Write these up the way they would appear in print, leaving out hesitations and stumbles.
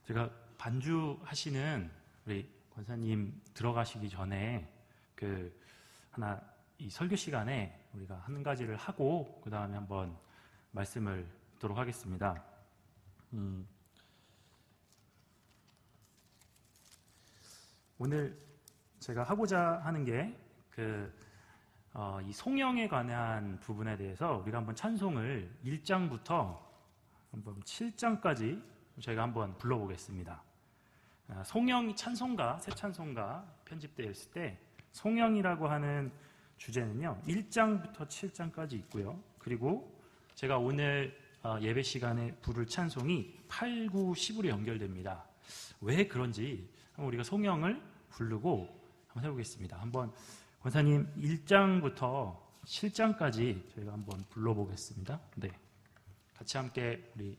제가 반주하시는 우리 권사님 들어가시기 전에 이 설교 시간에 우리가 한 가지를 하고 그 다음에 한번 말씀을 듣도록 하겠습니다. 오늘 제가 하고자 하는 게 이 송영에 관한 부분에 대해서 우리가 한번 찬송을 1장부터 한번 7장까지 저희가 한번 불러보겠습니다. 송영 찬송가, 새 찬송가 편집되어 있을 때 송영이라고 하는 주제는요 1장부터 7장까지 있고요. 그리고 제가 오늘 예배 시간에 부를 찬송이 8, 9, 10으로 연결됩니다. 왜 그런지 한번 우리가 송영을 부르고 한번 해보겠습니다. 한번 권사님 1장부터 7장까지 저희가 한번 불러보겠습니다. 네, 같이 함께 우리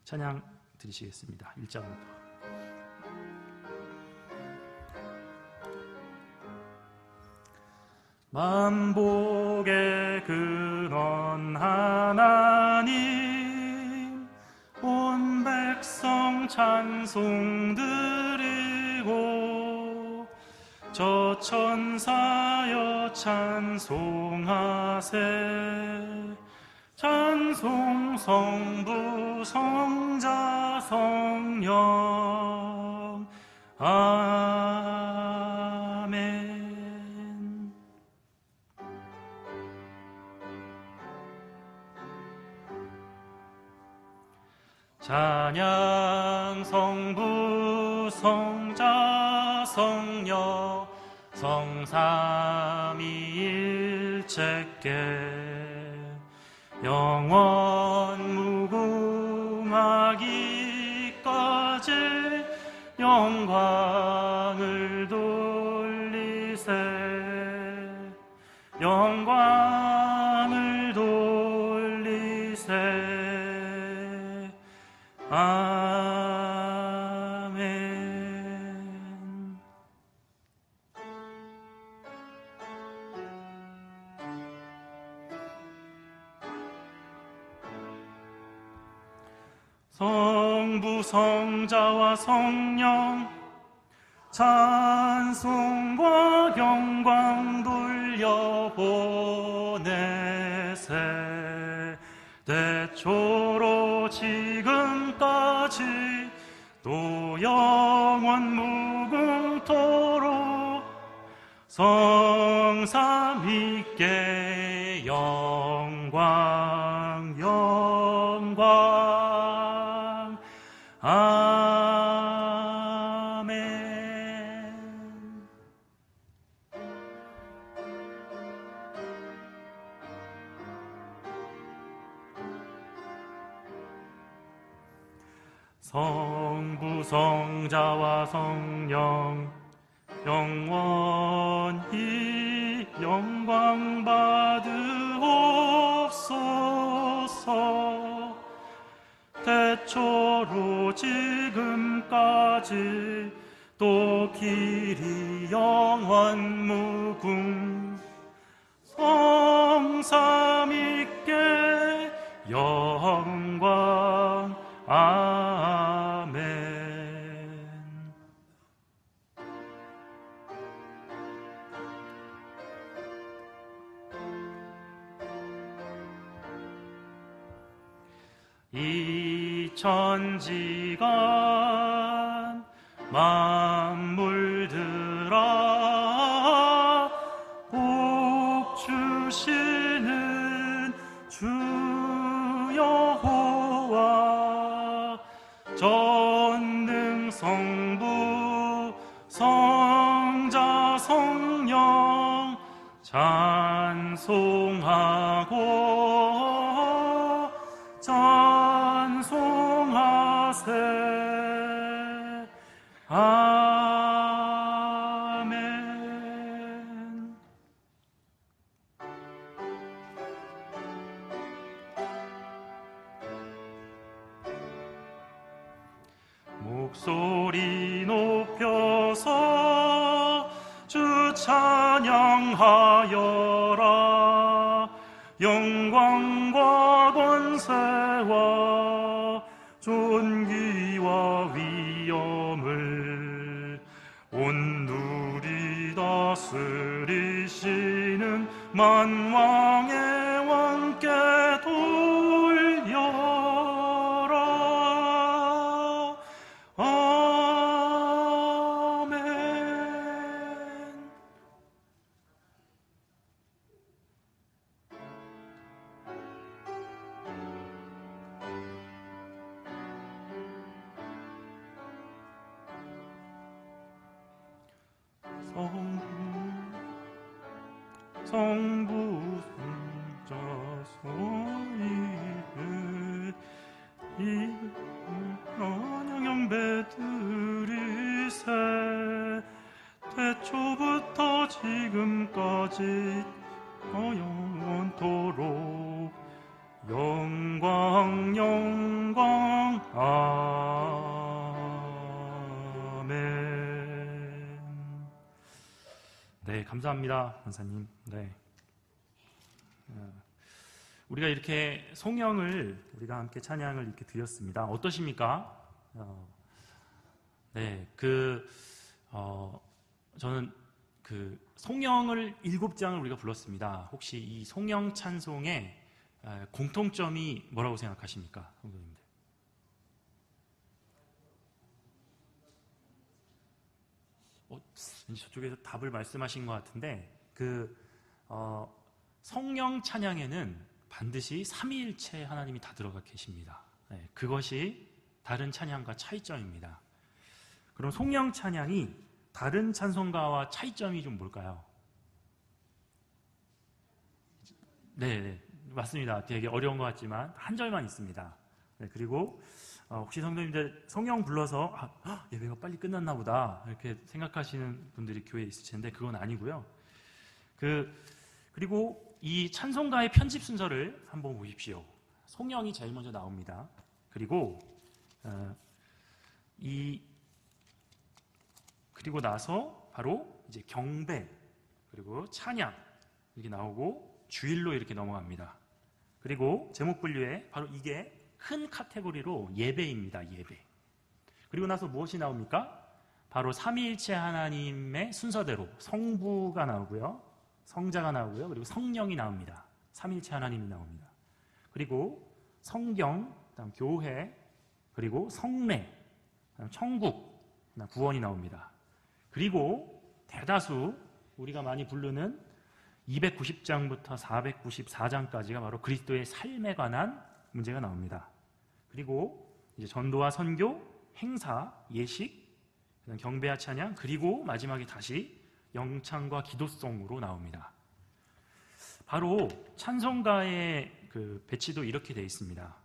찬양 드리시겠습니다. 1장부터. 만복의 근원 하나님, 온 백성 찬송 드리고 저 천사여 찬송하세. 찬송 성부 성자 성령 아멘. 찬양 성부 성자 성령 성삼위일체께 영원 무궁하기까지 영광을 돌리세. 영광을 돌리세. 아멘. 성부 성자와 성령 찬송과 영광 돌려보내세. 대초로 지금까지 또 영원 무궁토록 성삼위께 영광 영광 아멘. 성부 성자와 성령 영원히 영광 받으옵소서. 대초로 지금까지 또 길이 영원 무궁 성삼위께 영광 아멘. 이천지간 만물들아 복 주시는 주 여호와 전능 성부 성자 성령 찬송하고 찬송하세. 아멘. 목소리 높여서 주 찬양하여라. 영광과 권세와 존귀와 위 다스리시는 만왕의 왕께 돌려라. 아멘. 성부 성자 성이에 이 언양 연배드리세. 태초부터 지금까지 영원토록 영광 영광 아멘. 네, 감사합니다, 권사님. 네, 우리가 이렇게 송영을 우리가 함께 찬양을 이렇게 드렸습니다. 어떠십니까? 네, 저는 송영을 7장을 우리가 불렀습니다. 혹시 이 송영 찬송의 공통점이 뭐라고 생각하십니까, 성도님들? 저쪽에서 답을 말씀하신 것 같은데, 성령 찬양에는 반드시 삼위일체 하나님이 다 들어가 계십니다. 네, 그것이 다른 찬양과 차이점입니다. 그럼 송영 찬양이 다른 찬송가와 차이점이 좀 뭘까요? 네, 맞습니다. 되게 어려운 것 같지만 한 절만 있습니다. 네, 그리고 혹시 성도님들 송영 불러서 예배가 빨리 끝났나 보다 이렇게 생각하시는 분들이 교회에 있을 텐데 그건 아니고요. 그리고 이 찬송가의 편집 순서를 한번 보십시오. 송영이 제일 먼저 나옵니다. 그리고 그리고 나서 바로 이제 경배, 그리고 찬양 이렇게 나오고 주일로 이렇게 넘어갑니다. 그리고 제목 분류에 바로 이게 큰 카테고리로 예배입니다. 예배. 그리고 나서 무엇이 나옵니까? 바로 삼위일체 하나님의 순서대로 성부가 나오고요, 성자가 나오고요, 그리고 성령이 나옵니다. 삼위일체 하나님이 나옵니다. 그리고 성경, 그다음 교회, 그리고 성례, 그다음 천국, 그다음 구원이 나옵니다. 그리고 대다수 우리가 많이 부르는 290장부터 494장까지가 바로 그리스도의 삶에 관한 문제가 나옵니다. 그리고 이제 전도와 선교, 행사, 예식, 경배와 찬양, 그리고 마지막에 다시 영창과 기도송으로 나옵니다. 바로 찬송가의 배치도 이렇게 되어 있습니다.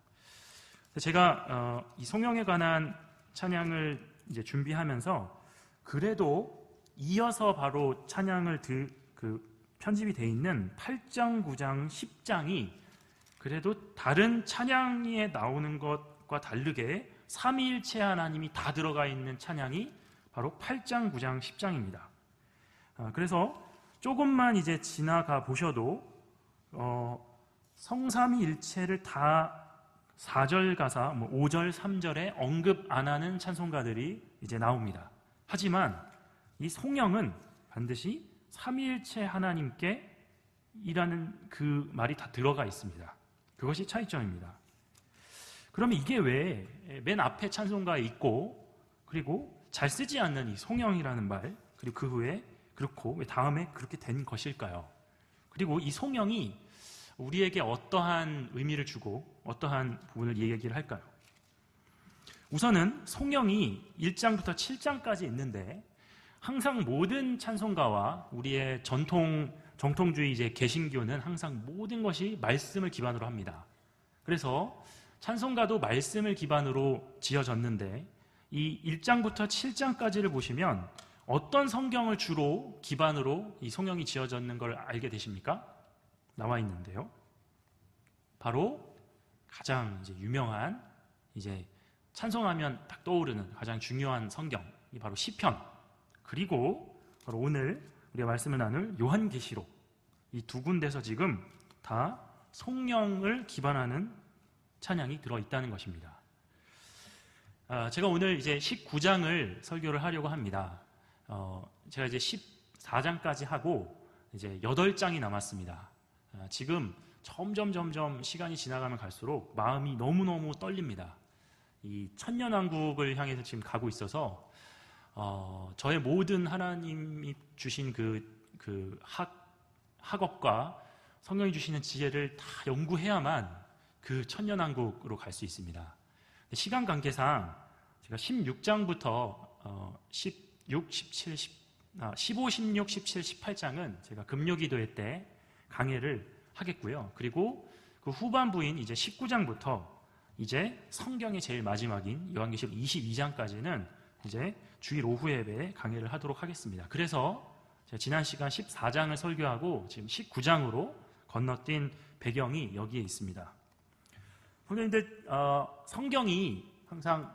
제가 이 송영에 관한 찬양을 이제 준비하면서 그래도 이어서 바로 찬양을 편집이 되어 있는 8장, 9장, 10장이 그래도 다른 찬양에 나오는 것과 다르게 삼위일체 하나님이 다 들어가 있는 찬양이 바로 8장, 9장, 10장입니다. 그래서 조금만 이제 지나가 보셔도 성삼위일체를 다 4절 가사, 5절, 3절에 언급 안 하는 찬송가들이 이제 나옵니다. 하지만 이 송영은 반드시 삼위일체 하나님께 이라는 그 말이 다 들어가 있습니다. 그것이 차이점입니다. 그러면 이게 왜 맨 앞에 찬송가에 있고, 그리고 잘 쓰지 않는 이 송영이라는 말, 그리고 그 후에 그렇고 왜 다음에 그렇게 된 것일까요? 그리고 이 송영이 우리에게 어떠한 의미를 주고 어떠한 부분을 얘기를 할까요? 우선은 송영이 1장부터 7장까지 있는데 항상 모든 찬송가와 우리의 정통주의 이제 개신교는 항상 모든 것이 말씀을 기반으로 합니다. 그래서 찬송가도 말씀을 기반으로 지어졌는데 이 1장부터 7장까지를 보시면 어떤 성경을 주로 기반으로 이 송영이 지어졌는 걸 알게 되십니까? 나와 있는데요. 바로 가장 이제 유명한 이제 찬송하면 딱 떠오르는 가장 중요한 성경이 바로 시편, 그리고 바로 오늘 우리가 말씀을 나눌 요한계시록, 이 두 군데서 지금 다 송영을 기반하는 찬양이 들어있다는 것입니다. 제가 오늘 이제 19장을 설교를 하려고 합니다. 제가 이제 4장까지 하고 이제 8장이 남았습니다. 지금 점점 시간이 지나가면 갈수록 마음이 너무너무 떨립니다. 이 천년왕국을 향해서 지금 가고 있어서 저의 모든 하나님이 주신 그 학업과 성령이 주시는 지혜를 다 연구해야만 그 천년왕국으로 갈 수 있습니다. 시간 관계상 제가 16장부터 15, 16, 17, 18장은 제가 금요기도회 때 강해를 하겠고요. 그리고 그 후반부인 이제 19장부터 이제 성경의 제일 마지막인 요한계시록 22장까지는 이제 주일 오후 예배에 강해를 하도록 하겠습니다. 그래서 제가 지난 시간 14장을 설교하고 지금 19장으로 건너뛴 배경이 여기에 있습니다. 선생님들 성경이 항상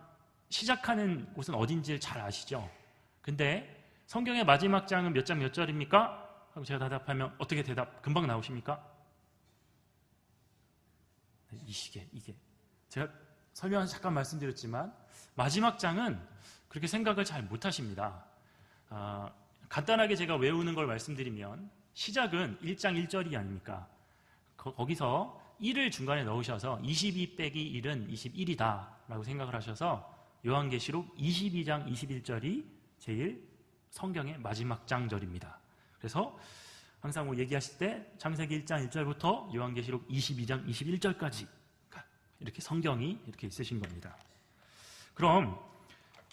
시작하는 곳은 어딘지를 잘 아시죠? 근데 성경의 마지막 장은 몇 장 몇 절입니까? 하고 제가 대답하면 어떻게 금방 나오십니까? 이 시계, 이게 제가 설명해서 잠깐 말씀드렸지만 마지막 장은 그렇게 생각을 잘 못하십니다. 간단하게 제가 외우는 걸 말씀드리면 시작은 1장 1절이 아닙니까? 거기서 1을 중간에 넣으셔서 22 빼기 1은 21이다 라고 생각을 하셔서 요한계시록 22장 21절이 제일 성경의 마지막 장절입니다. 그래서 항상 뭐 얘기하실 때 창세기 1장 1절부터 요한계시록 22장 21절까지 이렇게 성경이 이렇게 있으신 겁니다. 그럼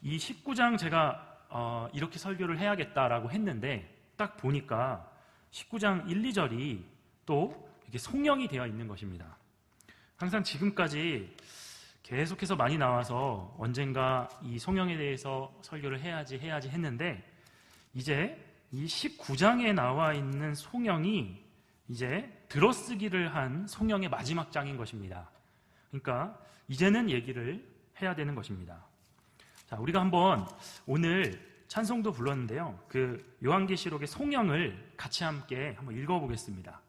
이 19장 제가 이렇게 설교를 해야겠다라고 했는데 딱 보니까 19장 1, 2절이 또 이렇게 송영이 되어 있는 것입니다. 항상 지금까지 계속해서 많이 나와서 언젠가 이 송영에 대해서 설교를 해야지 했는데 이제 이 19장에 나와 있는 송영이 이제 들어쓰기를 한 송영의 마지막 장인 것입니다. 그러니까 이제는 얘기를 해야 되는 것입니다. 자, 우리가 한번 오늘 찬송도 불렀는데요. 그 요한계시록의 송영을 같이 함께 한번 읽어보겠습니다.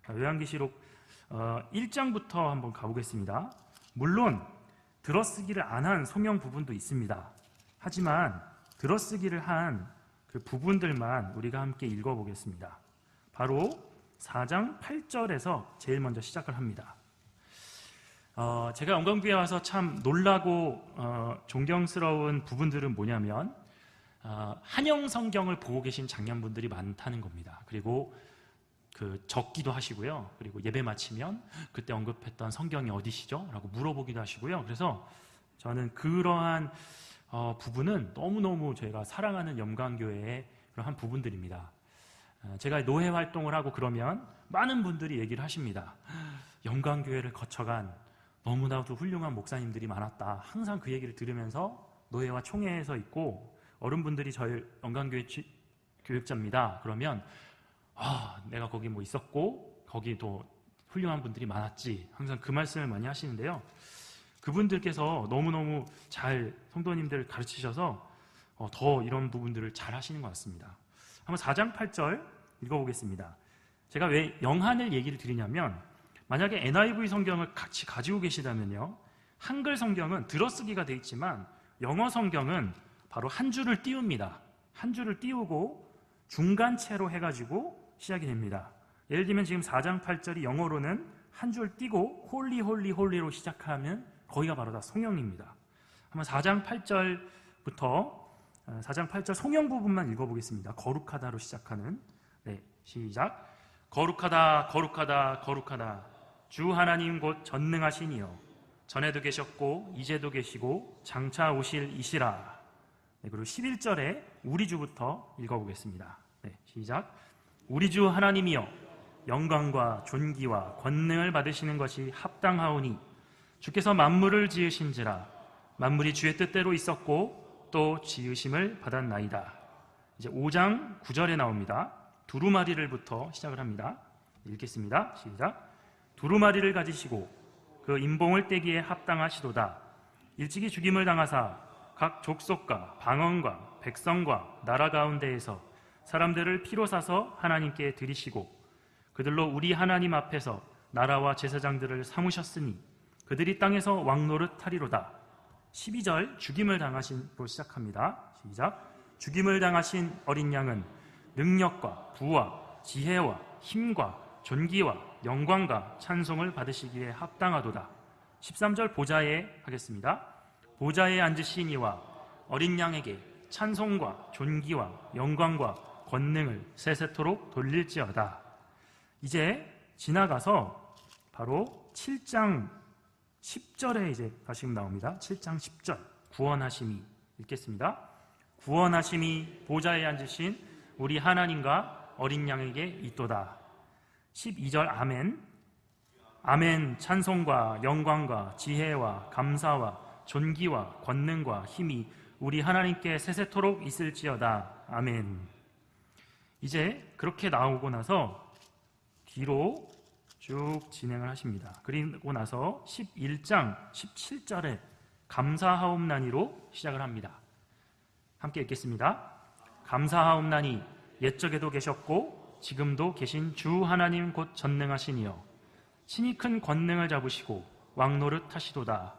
자, 요한계시록 1장부터 한번 가보겠습니다. 물론 들어쓰기를 안 한 송영 부분도 있습니다. 하지만 들어쓰기를 한 그 부분들만 우리가 함께 읽어보겠습니다. 바로 4장 8절에서 제일 먼저 시작을 합니다. 제가 영광교회 와서 참 놀라고 존경스러운 부분들은 뭐냐면 한영 성경을 보고 계신 장년분들이 많다는 겁니다. 그리고 적기도 하시고요. 그리고 예배 마치면 그때 언급했던 성경이 어디시죠? 라고 물어보기도 하시고요. 그래서 저는 그러한 부분은 너무너무 제가 사랑하는 영광교회의 그러한 부분들입니다. 제가 노회 활동을 하고 그러면 많은 분들이 얘기를 하십니다. 영광교회를 거쳐간 너무나도 훌륭한 목사님들이 많았다. 항상 그 얘기를 들으면서 노회와 총회에서 있고 어른분들이 저희 영광교회 교육자입니다. 그러면 내가 거기 뭐 있었고 거기도 훌륭한 분들이 많았지. 항상 그 말씀을 많이 하시는데요. 그분들께서 너무너무 잘 성도님들을 가르치셔서 더 이런 부분들을 잘 하시는 것 같습니다. 한번 4장 8절 읽어보겠습니다. 제가 왜 영한을 얘기를 드리냐면 만약에 NIV 성경을 같이 가지고 계시다면요. 한글 성경은 들어쓰기가 되어 있지만 영어 성경은 바로 한 줄을 띄웁니다. 한 줄을 띄우고 중간체로 해가지고 시작이 됩니다. 예를 들면 지금 4장 8절이 영어로는 한 줄 띄고 홀리 홀리 홀리로 시작하면 거기가 바로 다 송영입니다. 한번 4장 8절부터 4장 8절 송영 부분만 읽어보겠습니다. 거룩하다로 시작하는 시작. 거룩하다 거룩하다 거룩하다 주 하나님 곧 전능하시니요 전에도 계셨고 이제도 계시고 장차 오실 이시라. 그리고 11절에 우리 주부터 읽어보겠습니다. 시작. 우리 주 하나님이여 영광과 존귀와 권능을 받으시는 것이 합당하오니 주께서 만물을 지으신지라 만물이 주의 뜻대로 있었고 또 지으심을 받았나이다. 이제 5장 9절에 나옵니다. 두루마리를부터 시작을 합니다. 읽겠습니다. 시작. 두루마리를 가지시고 그 임봉을 떼기에 합당하시도다. 일찍이 죽임을 당하사 각 족속과 방언과 백성과 나라 가운데에서 사람들을 피로 사서 하나님께 드리시고 그들로 우리 하나님 앞에서 나라와 제사장들을 삼으셨으니 그들이 땅에서 왕노릇 하리로다. 12절 죽임을 당하신으로 시작합니다. 시작. 죽임을 당하신 어린 양은 능력과 부와 지혜와 힘과 존귀와 영광과 찬송을 받으시기에 합당하도다. 13절 보좌에 하겠습니다. 보좌에 앉으신 이와 어린 양에게 찬송과 존귀와 영광과 권능을 세세토록 돌릴지어다. 이제 지나가서 바로 7장 10절에 이제 다시금 나옵니다. 7장 10절 구원하심이 읽겠습니다. 구원하심이 보좌에 앉으신 우리 하나님과 어린 양에게 있도다. 12절 아멘. 아멘. 찬송과 영광과 지혜와 감사와 존귀와 권능과 힘이 우리 하나님께 세세토록 있을지어다. 아멘. 이제 그렇게 나오고 나서 뒤로 쭉 진행을 하십니다. 그리고 나서 11장 17절에 감사하옵나니로 시작을 합니다. 함께 읽겠습니다. 감사하옵나니 옛적에도 계셨고 지금도 계신 주 하나님 곧 전능하시니여 친히 큰 권능을 잡으시고 왕노릇 하시도다.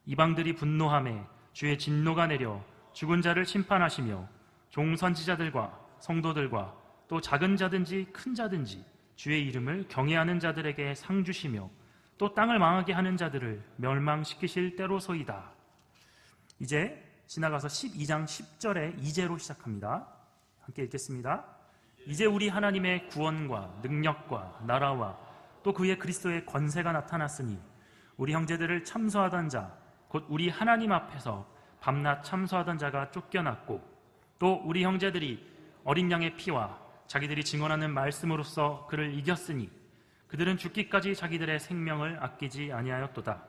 이방들이 분노하매 주의 진노가 내려 죽은 자를 심판하시며 종선지자들과 성도들과 또 작은 자든지 큰 자든지 주의 이름을 경외하는 자들에게 상 주시며 또 땅을 망하게 하는 자들을 멸망시키실 때로소이다. 이제 지나가서 12장 10절에 이제로 시작합니다. 함께 읽겠습니다. 이제 우리 하나님의 구원과 능력과 나라와 또 그의 그리스도의 권세가 나타났으니 우리 형제들을 참소하던 자 곧 우리 하나님 앞에서 밤낮 참소하던 자가 쫓겨났고 또 우리 형제들이 어린 양의 피와 자기들이 증언하는 말씀으로써 그를 이겼으니 그들은 죽기까지 자기들의 생명을 아끼지 아니하였도다.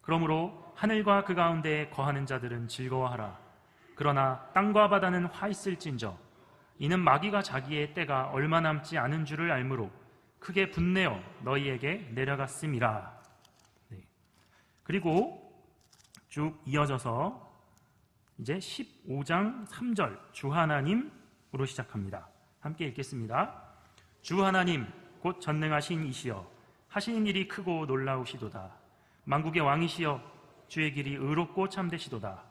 그러므로 하늘과 그 가운데에 거하는 자들은 즐거워하라. 그러나 땅과 바다는 화 있을진저 이는 마귀가 자기의 때가 얼마 남지 않은 줄을 알므로 크게 분내어 너희에게 내려갔음이라. 네. 그리고 쭉 이어져서 이제 15장 3절 주 하나님으로 시작합니다. 함께 읽겠습니다. 주 하나님 곧 전능하신 이시여 하시는 일이 크고 놀라우시도다. 만국의 왕이시여 주의 길이 의롭고 참되시도다.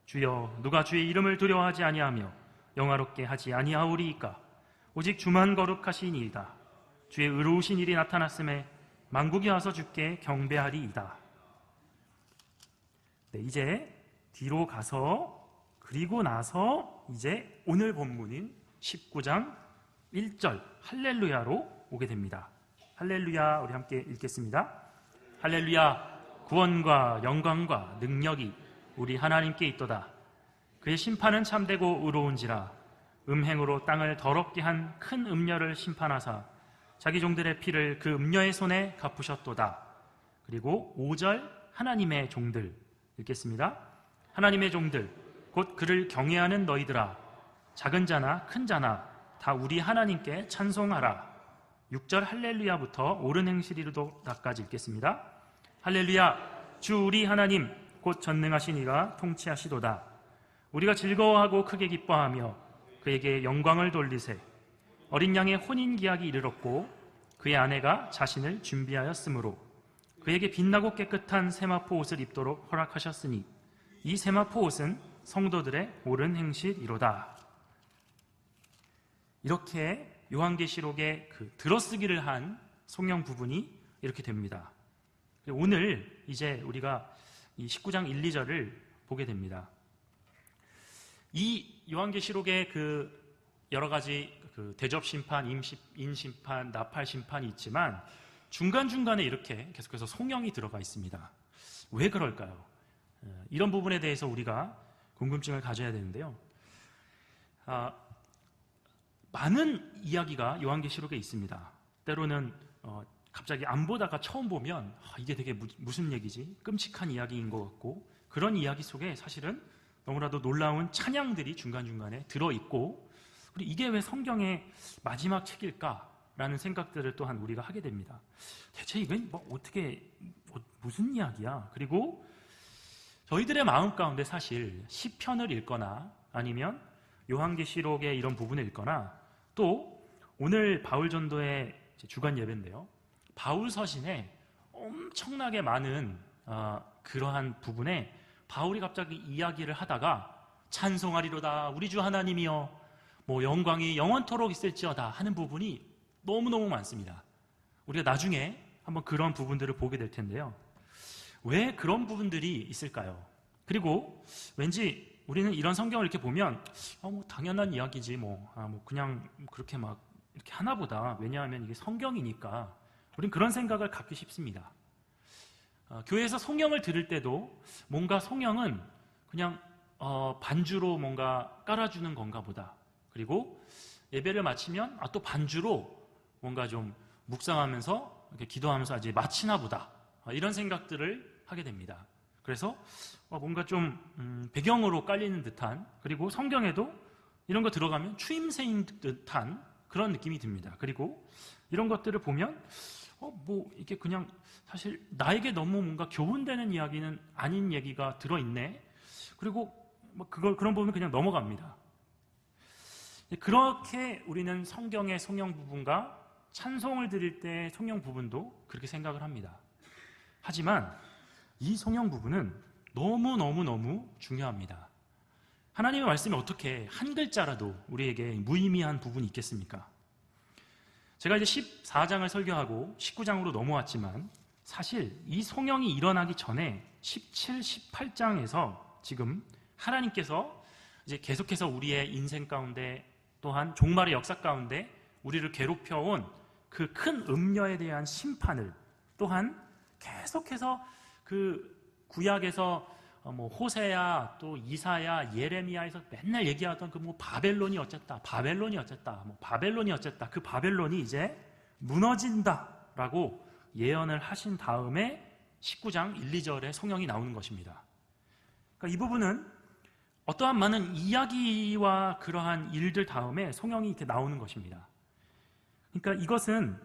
주여 누가 주의 이름을 두려워하지 아니하며 영화롭게 하지 아니하오리이까. 오직 주만 거룩하시니이다. 주의 의로우신 일이 나타났음에 만국이 와서 주께 경배하리이다. 네, 이제 뒤로 가서 그리고 나서 이제 오늘 본문인 19장 1절 할렐루야로 오게 됩니다. 할렐루야, 우리 함께 읽겠습니다. 할렐루야, 구원과 영광과 능력이 우리 하나님께 있도다. 그의 심판은 참되고 의로운지라. 음행으로 땅을 더럽게 한 큰 음녀를 심판하사 자기 종들의 피를 그 음녀의 손에 갚으셨도다. 그리고 5절 하나님의 종들 읽겠습니다. 하나님의 종들 곧 그를 경외하는 너희들아 작은 자나 큰 자나 다 우리 하나님께 찬송하라. 6절 할렐루야부터 옳은 행실이로다까지 읽겠습니다. 할렐루야, 주 우리 하나님 곧 전능하신 이가 통치하시도다. 우리가 즐거워하고 크게 기뻐하며 그에게 영광을 돌리세. 어린 양의 혼인기약이 이르렀고 그의 아내가 자신을 준비하였으므로 그에게 빛나고 깨끗한 세마포 옷을 입도록 허락하셨으니 이 세마포 옷은 성도들의 옳은 행실이로다. 이렇게 요한계시록의 그 들어쓰기를 한 성경 부분이 이렇게 됩니다. 오늘 이제 우리가 이 19장 1, 2절을 보게 됩니다. 이 요한계시록의 그 여러 가지 그 대접심판, 인심판, 나팔심판이 있지만 중간중간에 이렇게 계속해서 송영이 들어가 있습니다. 왜 그럴까요? 이런 부분에 대해서 우리가 궁금증을 가져야 되는데요. 많은 이야기가 요한계시록에 있습니다. 때로는 갑자기 안 보다가 처음 보면 이게 되게 무슨 얘기지? 끔찍한 이야기인 것 같고 그런 이야기 속에 사실은 너무나도 놀라운 찬양들이 중간중간에 들어있고 그리고 이게 왜 성경의 마지막 책일까라는 생각들을 또한 우리가 하게 됩니다. 대체 이건 무슨 이야기야? 그리고 저희들의 마음 가운데 사실 시편을 읽거나 아니면 요한계시록의 이런 부분을 읽거나 또 오늘 바울 전도의 주간 예배인데요. 바울 서신에 엄청나게 많은 그러한 부분에 바울이 갑자기 이야기를 하다가 찬송하리로다 우리 주 하나님이여 뭐 영광이 영원토록 있을지어다 하는 부분이 너무너무 많습니다. 우리가 나중에 한번 그런 부분들을 보게 될 텐데요. 왜 그런 부분들이 있을까요? 그리고 왠지 우리는 이런 성경을 이렇게 보면 뭐 당연한 이야기지 뭐 그냥 그렇게 막 이렇게 하나보다, 왜냐하면 이게 성경이니까 우리는 그런 생각을 갖기 쉽습니다. 교회에서 송영을 들을 때도 뭔가 송영은 그냥 반주로 뭔가 깔아주는 건가 보다. 그리고 예배를 마치면 또 반주로 뭔가 좀 묵상하면서 이렇게 기도하면서 이제 마치나 보다. 이런 생각들을 하게 됩니다. 그래서 뭔가 좀 배경으로 깔리는 듯한, 그리고 성경에도 이런 거 들어가면 추임새인 듯한 그런 느낌이 듭니다. 그리고 이런 것들을 보면 뭐 이게 그냥 사실 나에게 너무 뭔가 교훈되는 이야기는 아닌 얘기가 들어있네. 그리고 뭐 그런 부분은 그냥 넘어갑니다. 그렇게 우리는 성경의 송영 부분과 찬송을 드릴 때 송영 부분도 그렇게 생각을 합니다. 하지만 이 송영 부분은 너무너무 중요합니다. 하나님의 말씀이 어떻게 한 글자라도 우리에게 무의미한 부분이 있겠습니까? 제가 이제 14장을 설교하고 19장으로 넘어왔지만 사실 이 송영이 일어나기 전에 17, 18장에서 지금 하나님께서 이제 계속해서 우리의 인생 가운데, 또한 종말의 역사 가운데 우리를 괴롭혀온 그 큰 음녀에 대한 심판을, 또한 계속해서 그 구약에서 뭐 호세야, 또 이사야, 예레미야에서 맨날 얘기하던 그 뭐 바벨론이 어쨌다, 바벨론이 어쨌다, 뭐 바벨론이 어쨌다, 그 바벨론이 이제 무너진다라고 예언을 하신 다음에 19장 1, 2절에 송영이 나오는 것입니다. 그러니까 이 부분은 어떠한 많은 이야기와 그러한 일들 다음에 송영이 이렇게 나오는 것입니다. 그러니까 이것은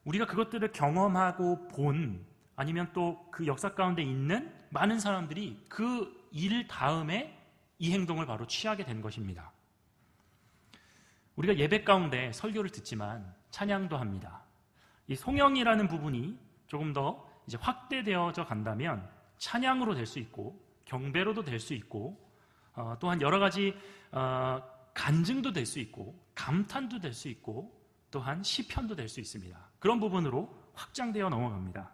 우리가 그것들을 경험하고 본, 아니면 또 그 역사 가운데 있는 많은 사람들이 그 일 다음에 이 행동을 바로 취하게 된 것입니다. 우리가 예배 가운데 설교를 듣지만 찬양도 합니다. 이 송영이라는 부분이 조금 더 이제 확대되어져 간다면 찬양으로 될 수 있고 경배로도 될 수 있고 또한 여러 가지 간증도 될 수 있고 감탄도 될 수 있고 또한 시편도 될 수 있습니다. 그런 부분으로 확장되어 넘어갑니다.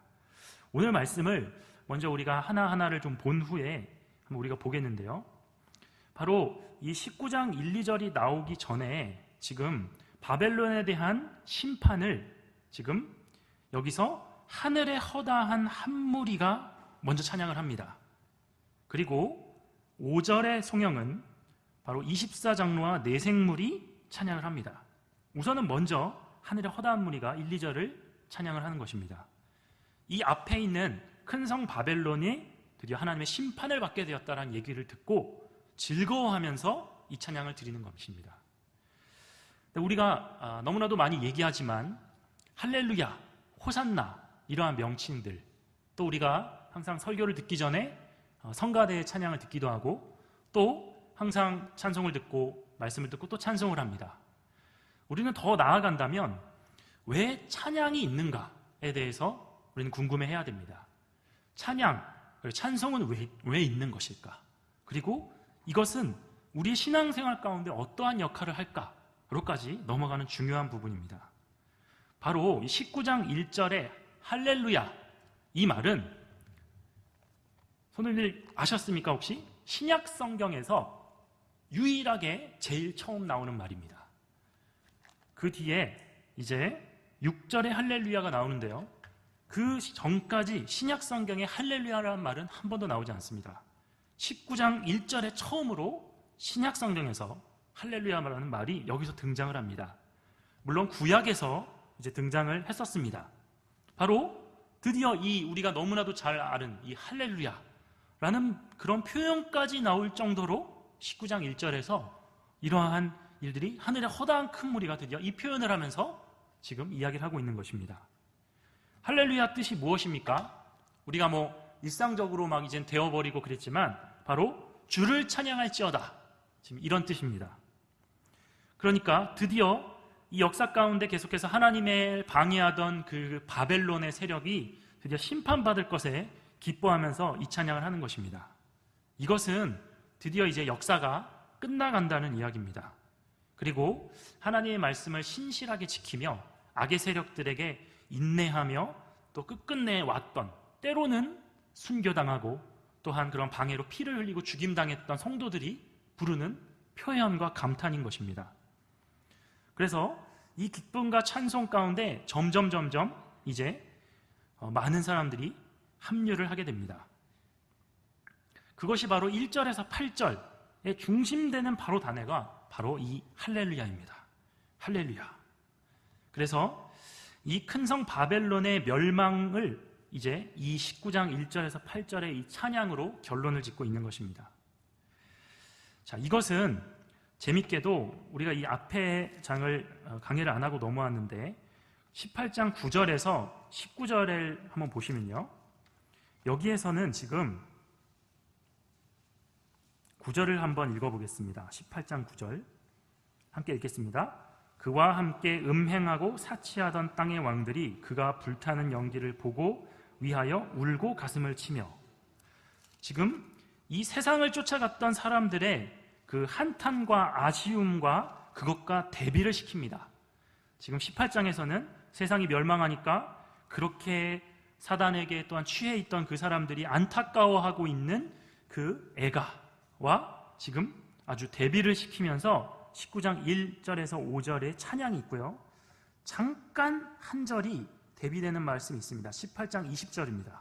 오늘 말씀을 먼저 우리가 하나하나를 좀 본 후에 한번 우리가 보겠는데요. 바로 이 19장 1, 2절이 나오기 전에 지금 바벨론에 대한 심판을 지금 여기서 하늘의 허다한 한 무리가 먼저 찬양을 합니다. 그리고 5절의 송영은 바로 24장로와 내생물이 찬양을 합니다. 우선은 먼저 하늘의 허다한 무리가 1, 2절을 찬양을 하는 것입니다. 이 앞에 있는 큰 성 바벨론이 드디어 하나님의 심판을 받게 되었다는 얘기를 듣고 즐거워하면서 이 찬양을 드리는 것입니다. 우리가 너무나도 많이 얘기하지만 할렐루야, 호산나 이러한 명칭들, 또 우리가 항상 설교를 듣기 전에 성가대의 찬양을 듣기도 하고 또 항상 찬송을 듣고 말씀을 듣고 또 찬송을 합니다. 우리는 더 나아간다면 왜 찬양이 있는가에 대해서 우리는 궁금해해야 됩니다. 찬양, 찬송은 왜 있는 것일까? 그리고 이것은 우리의 신앙생활 가운데 어떠한 역할을 할까로까지 넘어가는 중요한 부분입니다. 바로 19장 1절의 할렐루야, 이 말은 선생님들 아셨습니까 혹시? 신약 성경에서 유일하게 제일 처음 나오는 말입니다. 그 뒤에 이제 6절의 할렐루야가 나오는데요. 그 전까지 신약 성경에 할렐루야라는 말은 한 번도 나오지 않습니다. 19장 1절에 처음으로 신약 성경에서 할렐루야라는 말이 여기서 등장을 합니다. 물론 구약에서 이제 등장을 했었습니다. 바로 드디어 이 우리가 너무나도 잘 아는 이 할렐루야라는 그런 표현까지 나올 정도로 19장 1절에서 이러한 일들이 하늘의 허다한 큰 무리가 드디어 이 표현을 하면서 지금 이야기를 하고 있는 것입니다. 할렐루야 뜻이 무엇입니까? 우리가 뭐 일상적으로 막 이젠 되어버리고 그랬지만 바로 주를 찬양할지어다, 지금 이런 뜻입니다. 그러니까 드디어 이 역사 가운데 계속해서 하나님의 방해하던 그 바벨론의 세력이 드디어 심판받을 것에 기뻐하면서 이 찬양을 하는 것입니다. 이것은 드디어 이제 역사가 끝나간다는 이야기입니다. 그리고 하나님의 말씀을 신실하게 지키며 악의 세력들에게 인내하며 또 끝끝내 왔던, 때로는 순교당하고 또한 그런 방해로 피를 흘리고 죽임당했던 성도들이 부르는 표현과 감탄인 것입니다. 그래서 이 기쁨과 찬송 가운데 점점 이제 많은 사람들이 합류를 하게 됩니다. 그것이 바로 1절에서 8절의 중심되는 바로 단어가 바로 이 할렐루야입니다. 할렐루야. 그래서 이 큰 성 바벨론의 멸망을 이제 이 19장 1절에서 8절의 이 찬양으로 결론을 짓고 있는 것입니다. 자, 이것은 재밌게도 우리가 이 앞에 장을 강의를 안 하고 넘어왔는데 18장 9절에서 19절을 한번 보시면요, 여기에서는 지금 9절을 한번 읽어보겠습니다. 18장 9절 함께 읽겠습니다. 그와 함께 음행하고 사치하던 땅의 왕들이 그가 불타는 연기를 보고 위하여 울고 가슴을 치며, 지금 이 세상을 쫓아갔던 사람들의 그 한탄과 아쉬움과 그것과 대비를 시킵니다. 지금 18장에서는 세상이 멸망하니까 그렇게 사단에게 또한 취해 있던 그 사람들이 안타까워하고 있는 그 애가와 지금 아주 대비를 시키면서 19장 1절에서 5절에 찬양이 있고요, 잠깐 한 절이 대비되는 말씀이 있습니다. 18장 20절입니다.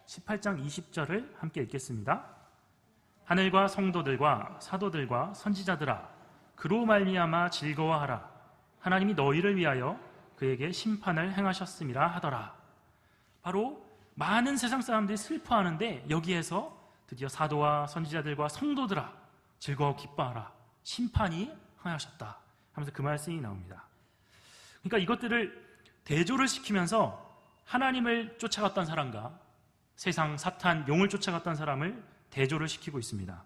18장 20절을 함께 읽겠습니다. 하늘과 성도들과 사도들과 선지자들아, 그로 말미암아 즐거워하라. 하나님이 너희를 위하여 그에게 심판을 행하셨음이라 하더라. 바로 많은 세상 사람들이 슬퍼하는데 여기에서 드디어 사도와 선지자들과 성도들아, 즐거워 기뻐하라. 심판이 행하셨다 하면서 그 말씀이 나옵니다. 그러니까 이것들을 대조를 시키면서 하나님을 쫓아갔던 사람과 세상, 사탄, 용을 쫓아갔던 사람을 대조를 시키고 있습니다.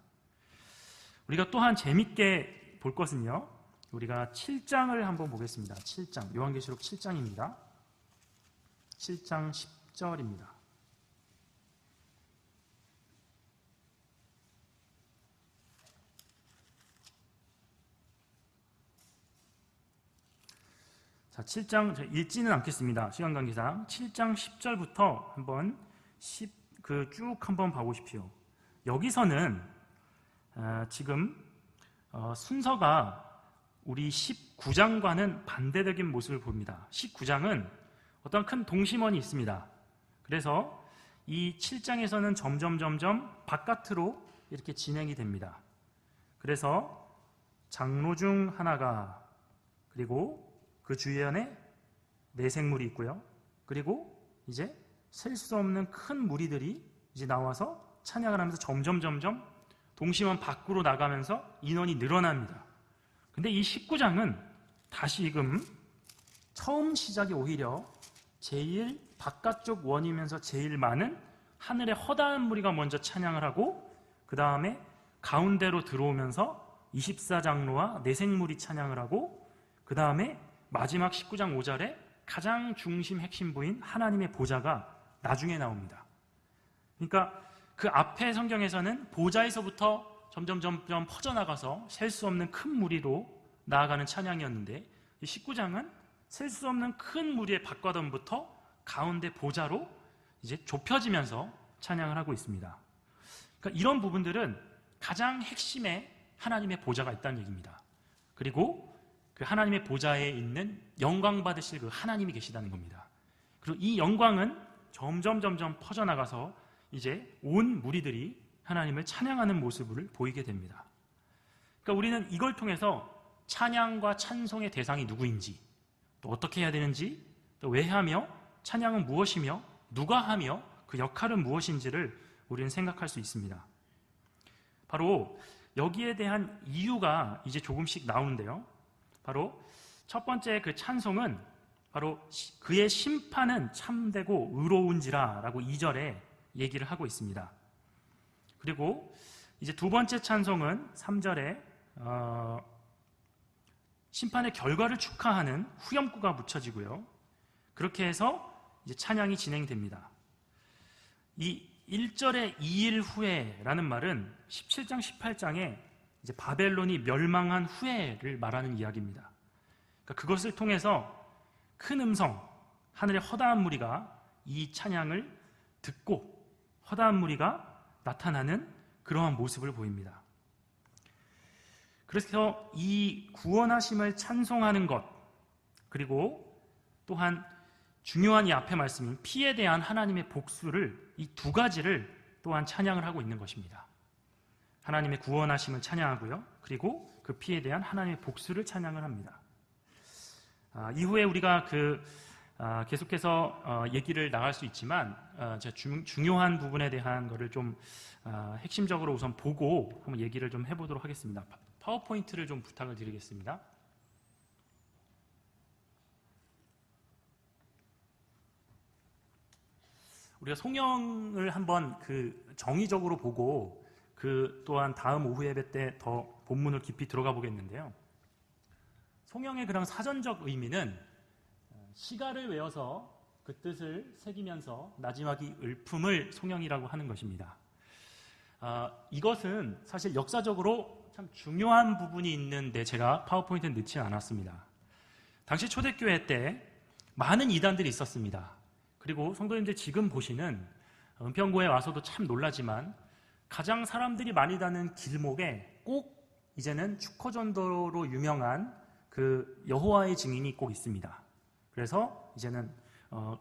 우리가 또한 재밌게 볼 것은요, 우리가 7장을 한번 보겠습니다. 7장, 요한계시록 7장입니다. 7장 10절입니다. 자, 7장 읽지는 않겠습니다. 시간 관계상 7장 10절부터 한번 쭉 한번 봐보십시오. 여기서는 지금 순서가 우리 19장과는 반대적인 모습을 봅니다. 19장은 어떤 큰 동심원이 있습니다. 그래서 이 7장에서는 점점 바깥으로 이렇게 진행이 됩니다. 그래서 장로 중 하나가, 그리고 그 주변에 내생물이 있고요, 그리고 이제 셀 수 없는 큰 무리들이 이제 나와서 찬양을 하면서 점점 동심원 밖으로 나가면서 인원이 늘어납니다. 근데 이 19장은 다시금 처음 시작이 오히려 제일 바깥쪽 원이면서 제일 많은 하늘의 허다한 무리가 먼저 찬양을 하고, 그 다음에 가운데로 들어오면서 24장로와 내생물이 찬양을 하고, 그 다음에 마지막 19장 5절에 가장 중심 핵심부인 하나님의 보좌가 나중에 나옵니다. 그러니까 그 앞에 성경에서는 보좌에서부터 점점 퍼져나가서 셀 수 없는 큰 무리로 나아가는 찬양이었는데, 이 19장은 셀 수 없는 큰 무리의 밖과덤부터 가운데 보좌로 이제 좁혀지면서 찬양을 하고 있습니다. 그러니까 이런 부분들은 가장 핵심에 하나님의 보좌가 있다는 얘기입니다. 그리고 그 하나님의 보좌에 있는 영광 받으실 그 하나님이 계시다는 겁니다. 그리고 이 영광은 점점 퍼져나가서 이제 온 무리들이 하나님을 찬양하는 모습을 보이게 됩니다. 그러니까 우리는 이걸 통해서 찬양과 찬송의 대상이 누구인지, 또 어떻게 해야 되는지, 또 왜 하며, 찬양은 무엇이며, 누가 하며, 그 역할은 무엇인지를 우리는 생각할 수 있습니다. 바로 여기에 대한 이유가 이제 조금씩 나오는데요, 바로 첫 번째 그 찬송은 바로 그의 심판은 참되고 의로운지라 라고 2절에 얘기를 하고 있습니다. 그리고 이제 두 번째 찬송은 3절에 심판의 결과를 축하하는 후렴구가 묻혀지고요, 그렇게 해서 이제 찬양이 진행됩니다. 이 1절에 2일 후에라는 말은 17장, 18장에 이제 바벨론이 멸망한 후에를 말하는 이야기입니다. 그러니까 그것을 통해서 큰 음성, 하늘의 허다한 무리가 이 찬양을 듣고 허다한 무리가 나타나는 그러한 모습을 보입니다. 그래서 이 구원하심을 찬송하는 것, 그리고 또한 중요한 이 앞에 말씀인 피에 대한 하나님의 복수를, 이 두 가지를 또한 찬양을 하고 있는 것입니다. 하나님의 구원하심을 찬양하고요, 그리고 그 피에 대한 하나님의 복수를 찬양을 합니다. 이후에 우리가 계속해서 얘기를 나갈 수 있지만 제가 중요한 부분에 대한 것을 좀 핵심적으로 우선 보고 한번 얘기를 좀 해보도록 하겠습니다. 파워포인트를 좀 부탁을 드리겠습니다. 우리가 송영을 한번 정의적으로 보고 또한 다음 오후 예배 때 더 본문을 깊이 들어가 보겠는데요. 송영의 그런 사전적 의미는 시가를 외워서 그 뜻을 새기면서 나지막이 읊음을 송영이라고 하는 것입니다. 이것은 사실 역사적으로 참 중요한 부분이 있는데 제가 파워포인트에 넣지 않았습니다. 당시 초대교회 때 많은 이단들이 있었습니다. 그리고 성도님들 지금 보시는 은평구에 와서도 참 놀라지만 가장 사람들이 많이 다는 길목에 꼭 이제는 축허전도로 유명한 그 여호와의 증인이 꼭 있습니다. 그래서 이제는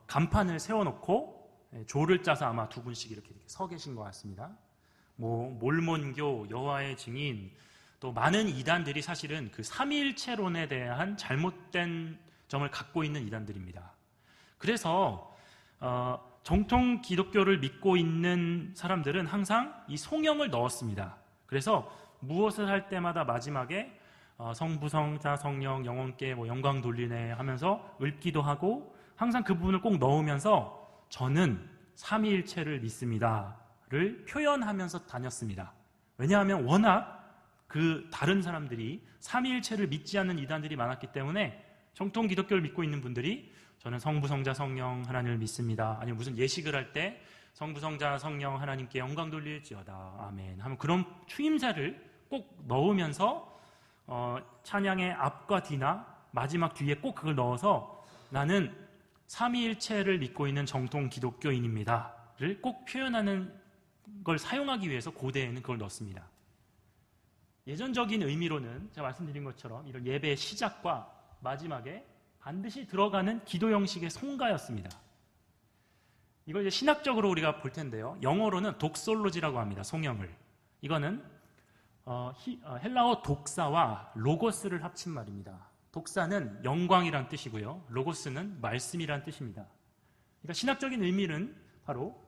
간판을 세워놓고 조를 짜서 아마 두 분씩 이렇게 서 계신 것 같습니다. 몰몬교, 여호와의 증인, 또 많은 이단들이 사실은 그 삼위일체론에 대한 잘못된 점을 갖고 있는 이단들입니다. 그래서 정통 기독교를 믿고 있는 사람들은 항상 이 송영을 넣었습니다. 그래서 무엇을 할 때마다 마지막에 성부, 성자, 성령, 영혼께 영광 돌리네 하면서 읊기도 하고 항상 그 부분을 꼭 넣으면서 저는 삼위일체를 믿습니다를 표현하면서 다녔습니다. 왜냐하면 워낙 다른 사람들이 삼위일체를 믿지 않는 이단들이 많았기 때문에 정통 기독교를 믿고 있는 분들이 저는 성부, 성자, 성령 하나님을 믿습니다. 아니면 무슨 예식을 할 때 성부, 성자, 성령 하나님께 영광 돌릴지어다 아멘 하면 그런 추임새를 꼭 넣으면서 찬양의 앞과 뒤나 마지막 뒤에 꼭 그걸 넣어서 나는 삼위일체를 믿고 있는 정통 기독교인입니다를 꼭 표현하는 걸 사용하기 위해서 고대에는 그걸 넣습니다. 예전적인 의미로는 제가 말씀드린 것처럼 이런 예배의 시작과 마지막에 반드시 들어가는 기도 형식의 송가였습니다. 이걸 이제 신학적으로 우리가 볼 텐데요. 영어로는 독솔로지라고 합니다. 송영을. 이거는 헬라어 독사와 로고스를 합친 말입니다. 독사는 영광이란 뜻이고요. 로고스는 말씀이란 뜻입니다. 그러니까 신학적인 의미는 바로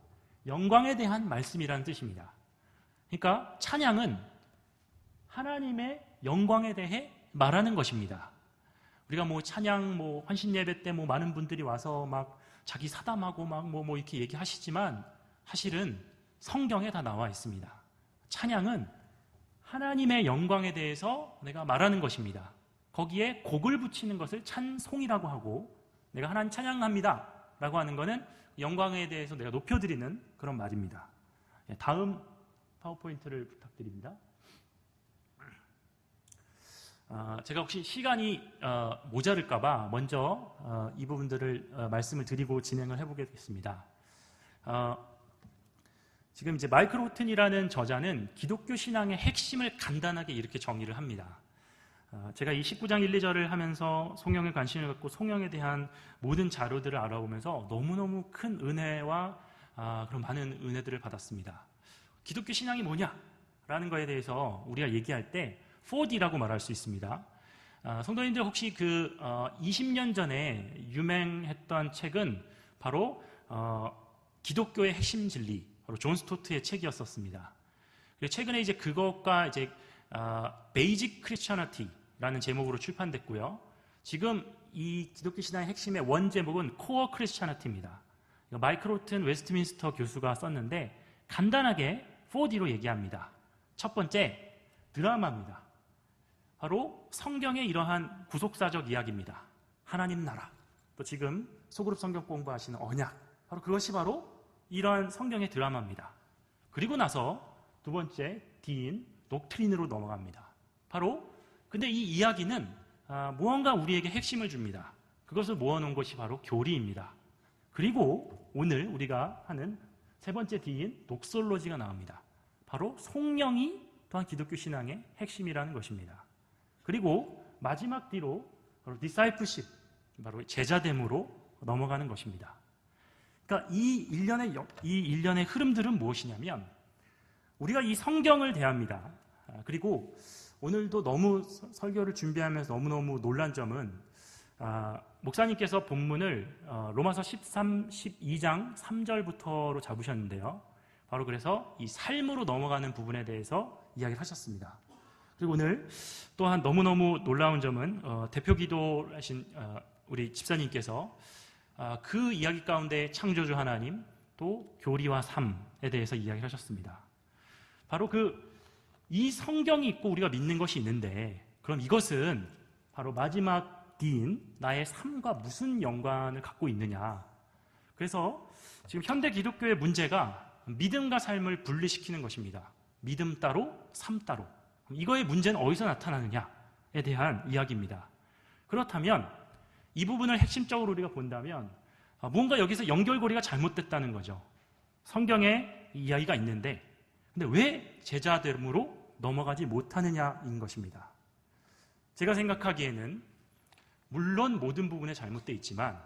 영광에 대한 말씀이라는 뜻입니다. 그러니까 찬양은 하나님의 영광에 대해 말하는 것입니다. 우리가 찬양, 환신 예배 때 많은 분들이 와서 막 자기 사담하고 막 이렇게 얘기하시지만 사실은 성경에 다 나와 있습니다. 찬양은 하나님의 영광에 대해서 내가 말하는 것입니다. 거기에 곡을 붙이는 것을 찬송이라고 하고 내가 하나님 찬양합니다 라고 하는 것은 영광에 대해서 내가 높여드리는 그런 말입니다. 다음 파워포인트를 부탁드립니다. 제가 혹시 시간이 모자랄까봐 먼저 이 부분들을 말씀을 드리고 진행을 해보겠습니다. 지금 이제 마이클 호튼이라는 저자는 기독교 신앙의 핵심을 간단하게 이렇게 정의를 합니다. 제가 이 19장 1, 2절을 하면서 송영에 관심을 갖고 송영에 대한 모든 자료들을 알아보면서 너무너무 큰 은혜와 그런 많은 은혜들을 받았습니다. 기독교 신앙이 뭐냐라는 거에 대해서 우리가 얘기할 때 4D라고 말할 수 있습니다. 성도님들 혹시 20년 전에 유명했던 책은 바로 기독교의 핵심 진리, 바로 존 스토트의 책이었었습니다. 그리고 최근에 이제 그것과 이제 베이직 크리스천리티라는 제목으로 출판됐고요. 지금 이 기독교 신앙의 핵심의 원 제목은 코어 크리스천리티입니다. 마이클 호튼 웨스트민스터 교수가 썼는데 간단하게 4D로 얘기합니다. 첫 번째, 드라마입니다. 바로 성경의 이러한 구속사적 이야기입니다. 하나님 나라, 또 지금 소그룹 성경 공부하시는 언약, 바로 그것이 바로 이러한 성경의 드라마입니다. 그리고 나서 두 번째 D인 독트린으로 넘어갑니다. 바로 근데 이 이야기는 무언가 우리에게 핵심을 줍니다. 그것을 모아놓은 것이 바로 교리입니다. 그리고 오늘 우리가 하는 세 번째 D인 독솔로지가 나옵니다. 바로 성령이 또한 기독교 신앙의 핵심이라는 것입니다. 그리고 마지막 D로 바로 discipleship, 바로 제자됨으로 넘어가는 것입니다. 그러니까 이 일련의 흐름들은 무엇이냐면 우리가 이 성경을 대합니다. 그리고 오늘도 너무 설교를 준비하면서 너무너무 놀란 점은 목사님께서 본문을 로마서 12장 3절부터로 잡으셨는데요. 바로 그래서 이 삶으로 넘어가는 부분에 대해서 이야기를 하셨습니다. 그리고 오늘 또한 너무너무 놀라운 점은 대표 기도하신 우리 집사님께서 그 이야기 가운데 창조주 하나님 또 교리와 삶에 대해서 이야기를 하셨습니다. 바로 이 성경이 있고 우리가 믿는 것이 있는데 그럼 이것은 바로 마지막 D인 나의 삶과 무슨 연관을 갖고 있느냐. 그래서 지금 현대 기독교의 문제가 믿음과 삶을 분리시키는 것입니다. 믿음 따로, 삶 따로. 이거의 문제는 어디서 나타나느냐에 대한 이야기입니다. 그렇다면 이 부분을 핵심적으로 우리가 본다면 뭔가 여기서 연결고리가 잘못됐다는 거죠. 성경에 이야기가 있는데 근데 왜 제자됨으로 넘어가지 못하느냐인 것입니다. 제가 생각하기에는 물론 모든 부분에 잘못되어 있지만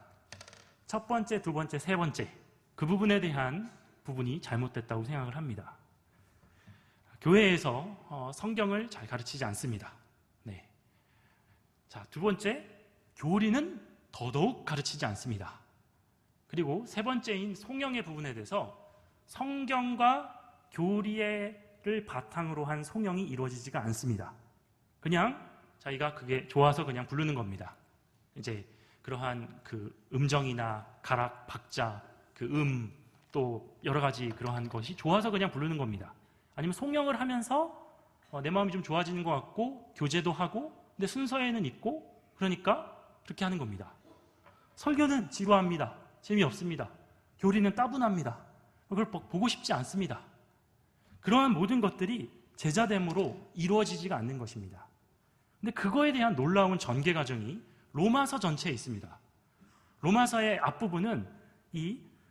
첫 번째, 두 번째, 세 번째 그 부분에 대한 부분이 잘못됐다고 생각을 합니다. 교회에서 성경을 잘 가르치지 않습니다. 네. 자, 두 번째, 교리는 더더욱 가르치지 않습니다. 그리고 세 번째인 송영의 부분에 대해서 성경과 교리를 바탕으로 한 송영이 이루어지지가 않습니다. 그냥 자기가 그게 좋아서 그냥 부르는 겁니다. 이제 그러한 그 음정이나 가락, 박자, 그 또 여러 가지 그러한 것이 좋아서 그냥 부르는 겁니다. 아니면 송영을 하면서 내 마음이 좀 좋아지는 것 같고 교제도 하고 근데 순서에는 있고 그러니까 그렇게 하는 겁니다. 설교는 지루합니다. 재미없습니다. 교리는 따분합니다. 그걸 보고 싶지 않습니다. 그러한 모든 것들이 제자됨으로 이루어지지가 않는 것입니다. 근데 그거에 대한 놀라운 전개 과정이 로마서 전체에 있습니다. 로마서의 앞부분은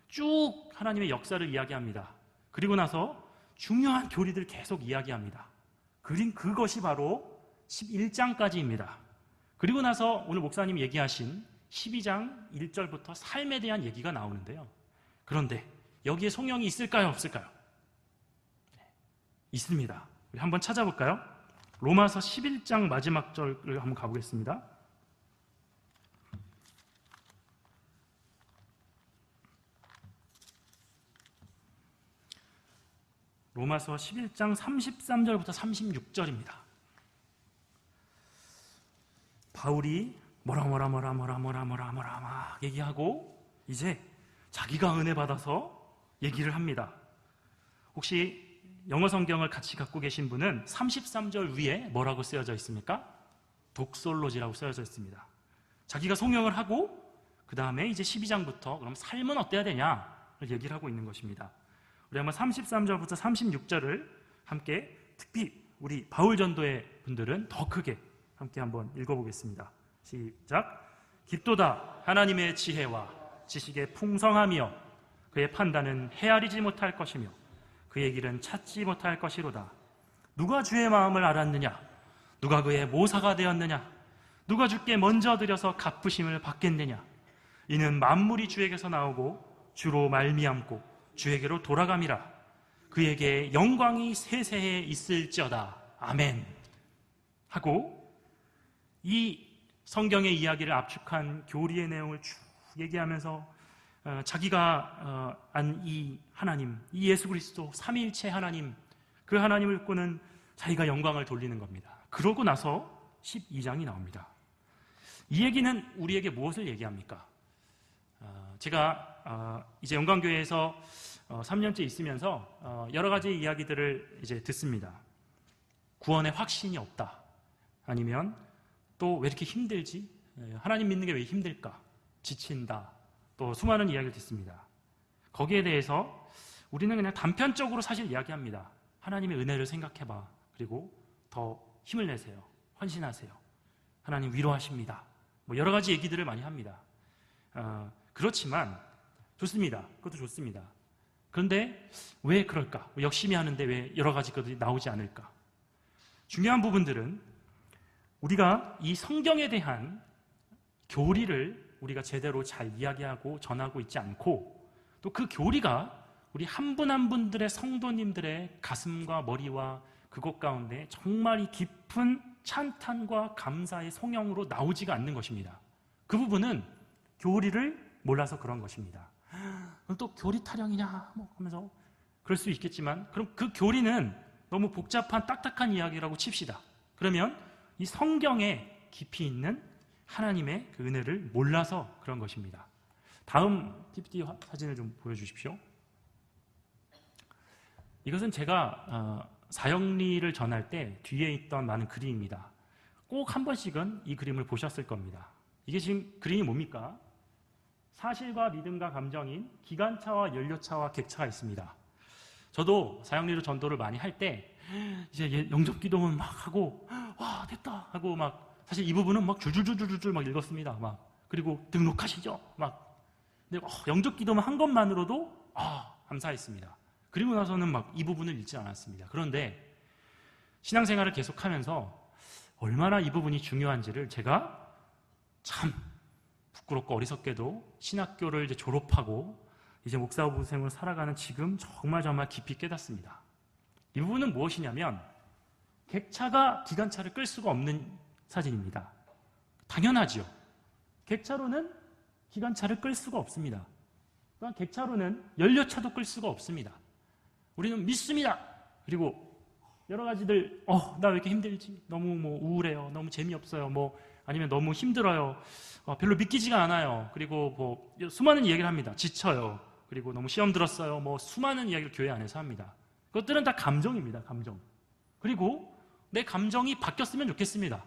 쭉 하나님의 역사를 이야기합니다. 그리고 나서 중요한 교리들 계속 이야기합니다. 그것이 바로 11장까지입니다. 그리고 나서 오늘 목사님이 얘기하신 12장 1절부터 삶에 대한 얘기가 나오는데요. 그런데 여기에 송영이 있을까요? 없을까요? 네, 있습니다. 우리 한번 찾아볼까요? 로마서 11장 마지막 절을 한번 가보겠습니다. 로마서 11장 33절부터 36절입니다. 바울이 뭐라 막 얘기하고 이제 자기가 은혜 받아서 얘기를 합니다. 혹시 영어 성경을 같이 갖고 계신 분은 33절 위에 뭐라고 쓰여져 있습니까? 독솔로지라고 쓰여져 있습니다. 자기가 송영을 하고 그 다음에 이제 12장부터 그럼 삶은 어때야 되냐를 얘기를 하고 있는 것입니다. 우리 한번 33절부터 36절을 함께 특히 우리 바울 전도의 분들은 더 크게 함께 한번 읽어보겠습니다. 시작. 깊도다 하나님의 지혜와 지식의 풍성하며 그의 판단은 헤아리지 못할 것이며 그의 길은 찾지 못할 것이로다. 누가 주의 마음을 알았느냐? 누가 그의 모사가 되었느냐? 누가 주께 먼저 드려서 갚으심을 받겠느냐? 이는 만물이 주에게서 나오고 주로 말미암고 주에게로 돌아감이라. 그에게 영광이 세세에 있을지어다. 아멘. 하고 이 성경의 이야기를 압축한 교리의 내용을 쭉 얘기하면서 자기가 안 이 하나님, 이 예수 그리스도 삼위일체 하나님, 그 하나님을 꾸는 자기가 영광을 돌리는 겁니다. 그러고 나서 12장이 나옵니다. 이 얘기는 우리에게 무엇을 얘기합니까? 제가 이제 영광교회에서 3년째 있으면서 여러 가지 이야기들을 이제 듣습니다. 구원의 확신이 없다. 아니면 또 왜 이렇게 힘들지? 하나님 믿는 게 왜 힘들까? 지친다. 또 수많은 이야기를 듣습니다. 거기에 대해서 우리는 그냥 단편적으로 사실 이야기합니다. 하나님의 은혜를 생각해봐. 그리고 더 힘을 내세요. 헌신하세요. 하나님 위로하십니다. 뭐 여러 가지 얘기들을 많이 합니다. 그렇지만 좋습니다. 그것도 좋습니다. 그런데 왜 그럴까? 열심히 하는데 왜 여러 가지 것들이 나오지 않을까? 중요한 부분들은 우리가 이 성경에 대한 교리를 우리가 제대로 잘 이야기하고 전하고 있지 않고, 또 그 교리가 우리 한 분 한 분들의 성도님들의 가슴과 머리와 그것 가운데 정말 이 깊은 찬탄과 감사의 성령으로 나오지가 않는 것입니다. 그 부분은 교리를 몰라서 그런 것입니다. 그럼 또 교리 타령이냐 뭐 하면서 그럴 수 있겠지만, 그럼 그 교리는 너무 복잡한 딱딱한 이야기라고 칩시다. 그러면 이 성경에 깊이 있는 하나님의 그 은혜를 몰라서 그런 것입니다. 다음 PPT 사진을 좀 보여주십시오. 이것은 제가 사형리를 전할 때 뒤에 있던 많은 그림입니다. 꼭 한 번씩은 이 그림을 보셨을 겁니다. 이게 지금 그림이 뭡니까? 사실과 믿음과 감정인 기관차와 연료차와 객차가 있습니다. 저도 사형리로 전도를 많이 할 때 이제 영접 기도문 막 하고 와 됐다 하고 막, 사실 이 부분은 막 줄줄줄줄줄 막 읽었습니다. 막 그리고 등록하시죠. 막 근데 영접 기도문 한 것만으로도 감사했습니다. 그리고 나서는 막 이 부분을 읽지 않았습니다. 그런데 신앙생활을 계속하면서 얼마나 이 부분이 중요한지를 제가 참 부끄럽고 어리석게도 신학교를 이제 졸업하고 이제 목사부 생을 살아가는 지금 정말 깊이 깨닫습니다. 이 부분은 무엇이냐면 객차가 기관차를 끌 수가 없는 사진입니다. 당연하죠. 객차로는 기관차를 끌 수가 없습니다. 또한 객차로는 연료차도 끌 수가 없습니다. 우리는 믿습니다. 그리고 여러 가지들 나 왜 이렇게 힘들지? 너무 뭐 우울해요. 너무 재미없어요. 뭐 아니면 너무 힘들어요. 별로 믿기지가 않아요. 그리고 뭐 수많은 이야기를 합니다. 지쳐요. 그리고 너무 시험 들었어요. 뭐 수많은 이야기를 교회 안에서 합니다. 그것들은 다 감정입니다. 감정. 그리고 내 감정이 바뀌었으면 좋겠습니다.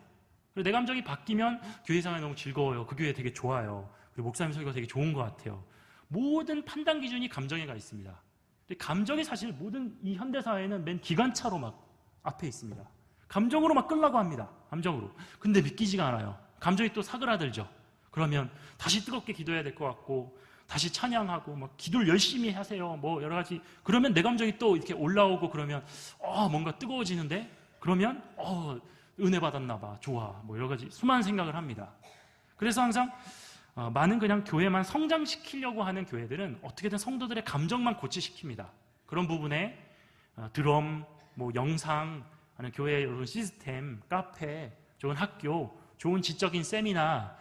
그리고 내 감정이 바뀌면 교회 생활이 너무 즐거워요. 그 교회 되게 좋아요. 그리고 목사님 설교가 되게 좋은 것 같아요. 모든 판단 기준이 감정에가 있습니다. 근데 감정이 사실 모든 이 현대사회는 맨 기관차로 막 앞에 있습니다. 감정으로 막 끌라고 합니다. 감정으로. 근데 믿기지가 않아요. 감정이 또 사그라들죠. 그러면 다시 뜨겁게 기도해야 될 것 같고, 다시 찬양하고, 막 기도를 열심히 하세요. 뭐 여러 가지. 그러면 내 감정이 또 이렇게 올라오고 그러면, 뭔가 뜨거워지는데? 그러면, 은혜 받았나 봐. 좋아. 뭐 여러 가지 수많은 생각을 합니다. 그래서 항상, 많은 그냥 교회만 성장시키려고 하는 교회들은 어떻게든 성도들의 감정만 고치시킵니다. 그런 부분에 드럼, 뭐 영상, 아니면 교회의 여러 시스템, 카페, 좋은 학교, 좋은 지적인 세미나,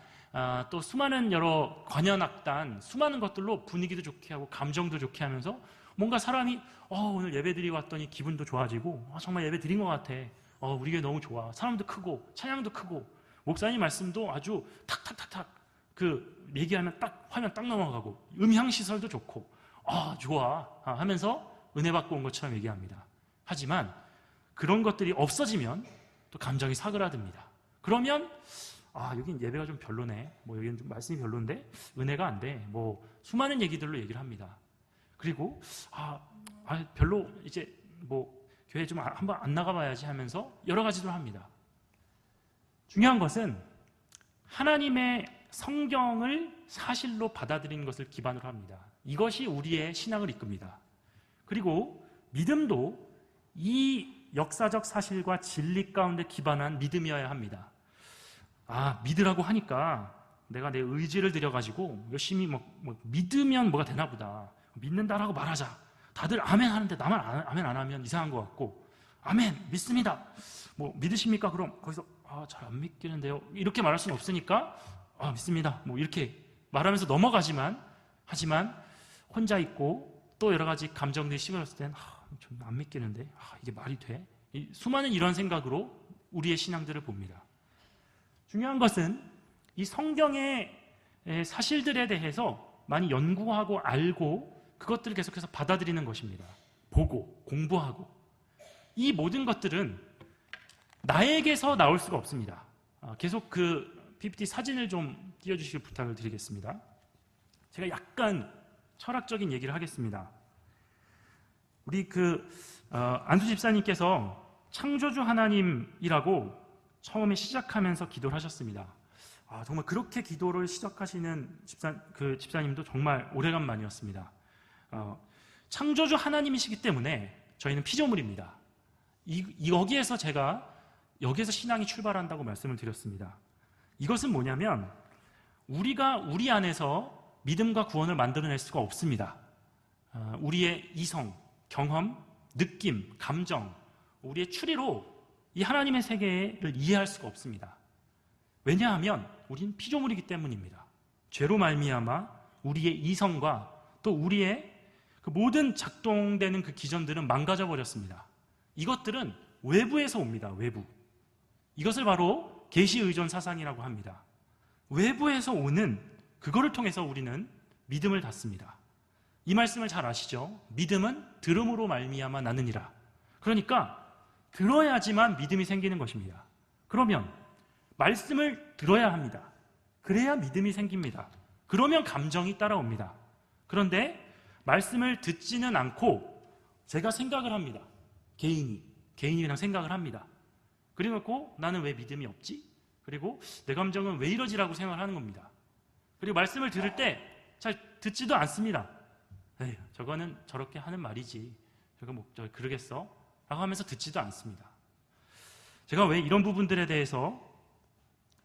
또 수많은 여러 관현악단, 수많은 것들로 분위기도 좋게 하고 감정도 좋게 하면서 뭔가 사람이 오늘 예배 드리고 왔더니 기분도 좋아지고 정말 예배 드린 것 같아. 우리 교회 너무 좋아. 사람도 크고 찬양도 크고 목사님 말씀도 아주 탁탁탁탁 그 얘기하면 딱 화면 딱 넘어가고 음향 시설도 좋고 좋아 하면서 은혜 받고 온 것처럼 얘기합니다. 하지만 그런 것들이 없어지면 또 감정이 사그라듭니다. 그러면 여긴 예배가 좀 별로네. 뭐 여기는 좀 말씀이 별론데 은혜가 안 돼. 뭐 수많은 얘기들로 얘기를 합니다. 그리고 별로 이제 뭐 교회 좀 한번 안 나가봐야지 하면서 여러 가지를 합니다. 중요한 것은 하나님의 성경을 사실로 받아들이는 것을 기반으로 합니다. 이것이 우리의 신앙을 이끕니다. 그리고 믿음도 이 역사적 사실과 진리 가운데 기반한 믿음이어야 합니다. 믿으라고 하니까 내가 내 의지를 들여가지고 열심히 믿으면 뭐가 되나 보다. 믿는다라고 말하자. 다들 아멘 하는데 나만 아멘 안 하면 이상한 것 같고, 아멘 믿습니다. 뭐 믿으십니까? 그럼 거기서 잘 안 믿기는데요. 이렇게 말할 수는 없으니까 믿습니다. 뭐 이렇게 말하면서 하지만 혼자 있고 또 여러 가지 감정들이 심어졌을 때는 좀 안 믿기는데 이게 말이 돼? 수많은 이런 생각으로 우리의 신앙들을 봅니다. 중요한 것은 이 성경의 사실들에 대해서 많이 연구하고 알고 그것들을 계속해서 받아들이는 것입니다. 보고 공부하고 이 모든 것들은 나에게서 나올 수가 없습니다. 계속 그 PPT 사진을 좀 띄워주시길 부탁을 드리겠습니다. 제가 약간 철학적인 얘기를 하겠습니다. 우리 안수 집사님께서 창조주 하나님이라고 처음에 시작하면서 기도를 하셨습니다. 정말 그렇게 기도를 시작하시는 집사님도 정말 오래간만이었습니다. 창조주 하나님이시기 때문에 저희는 피조물입니다. 여기에서 신앙이 출발한다고 말씀을 드렸습니다. 이것은 뭐냐면 우리가 우리 안에서 믿음과 구원을 만들어낼 수가 없습니다. 우리의 이성, 경험, 느낌, 감정, 우리의 추리로 이 하나님의 세계를 이해할 수가 없습니다. 왜냐하면 우리는 피조물이기 때문입니다. 죄로 말미암아 우리의 이성과 또 우리의 그 모든 작동되는 그 기전들은 망가져 버렸습니다. 이것들은 외부에서 옵니다. 외부. 이것을 바로 계시 의존 사상이라고 합니다. 외부에서 오는 그거를 통해서 우리는 믿음을 갖습니다. 이 말씀을 잘 아시죠? 믿음은 들음으로 말미암아 나느니라. 그러니까 들어야지만 믿음이 생기는 것입니다. 그러면 말씀을 들어야 합니다. 그래야 믿음이 생깁니다. 그러면 감정이 따라옵니다. 그런데 말씀을 듣지는 않고 제가 생각을 합니다. 개인이 그냥 생각을 합니다. 그래놓고 나는 왜 믿음이 없지? 그리고 내 감정은 왜 이러지라고 생각을 하는 겁니다. 그리고 말씀을 들을 때 잘 듣지도 않습니다. 에휴, 저거는 저렇게 하는 말이지. 저거 그러겠어? 라고 하면서 듣지도 않습니다. 제가 왜 이런 부분들에 대해서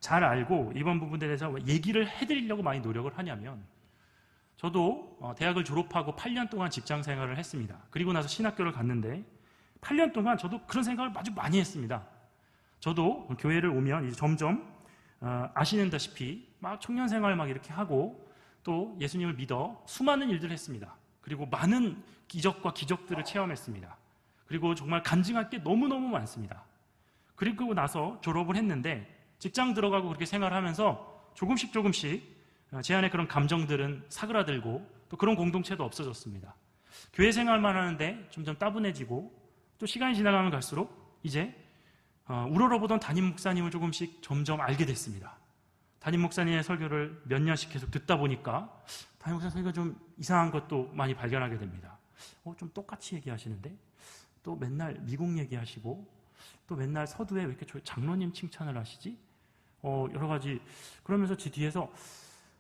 잘 알고 이번 부분들에 대해서 얘기를 해드리려고 많이 노력을 하냐면 저도 대학을 졸업하고 8년 동안 직장 생활을 했습니다. 그리고 나서 신학교를 갔는데 8년 동안 저도 그런 생각을 아주 많이 했습니다. 저도 교회를 오면 이제 점점 아시는다시피 막 청년 생활 막 이렇게 하고 또 예수님을 믿어 수많은 일들을 했습니다. 그리고 많은 기적과 기적들을 체험했습니다. 그리고 정말 간증할 게 너무너무 많습니다. 그리고 나서 졸업을 했는데 직장 들어가고 그렇게 생활하면서 조금씩 제 안에 그런 감정들은 사그라들고 또 그런 공동체도 없어졌습니다. 교회 생활만 하는데 점점 따분해지고 또 시간이 지나가면 갈수록 이제 우러러보던 담임 목사님을 조금씩 점점 알게 됐습니다. 담임 목사님의 설교를 몇 년씩 계속 듣다 보니까 담임 목사님 설교가 좀 이상한 것도 많이 발견하게 됩니다. 좀 똑같이 얘기하시는데 또 맨날 미국 얘기하시고 또 맨날 서두에 왜 이렇게 장로님 칭찬을 하시지? 여러 가지. 그러면서 제 뒤에서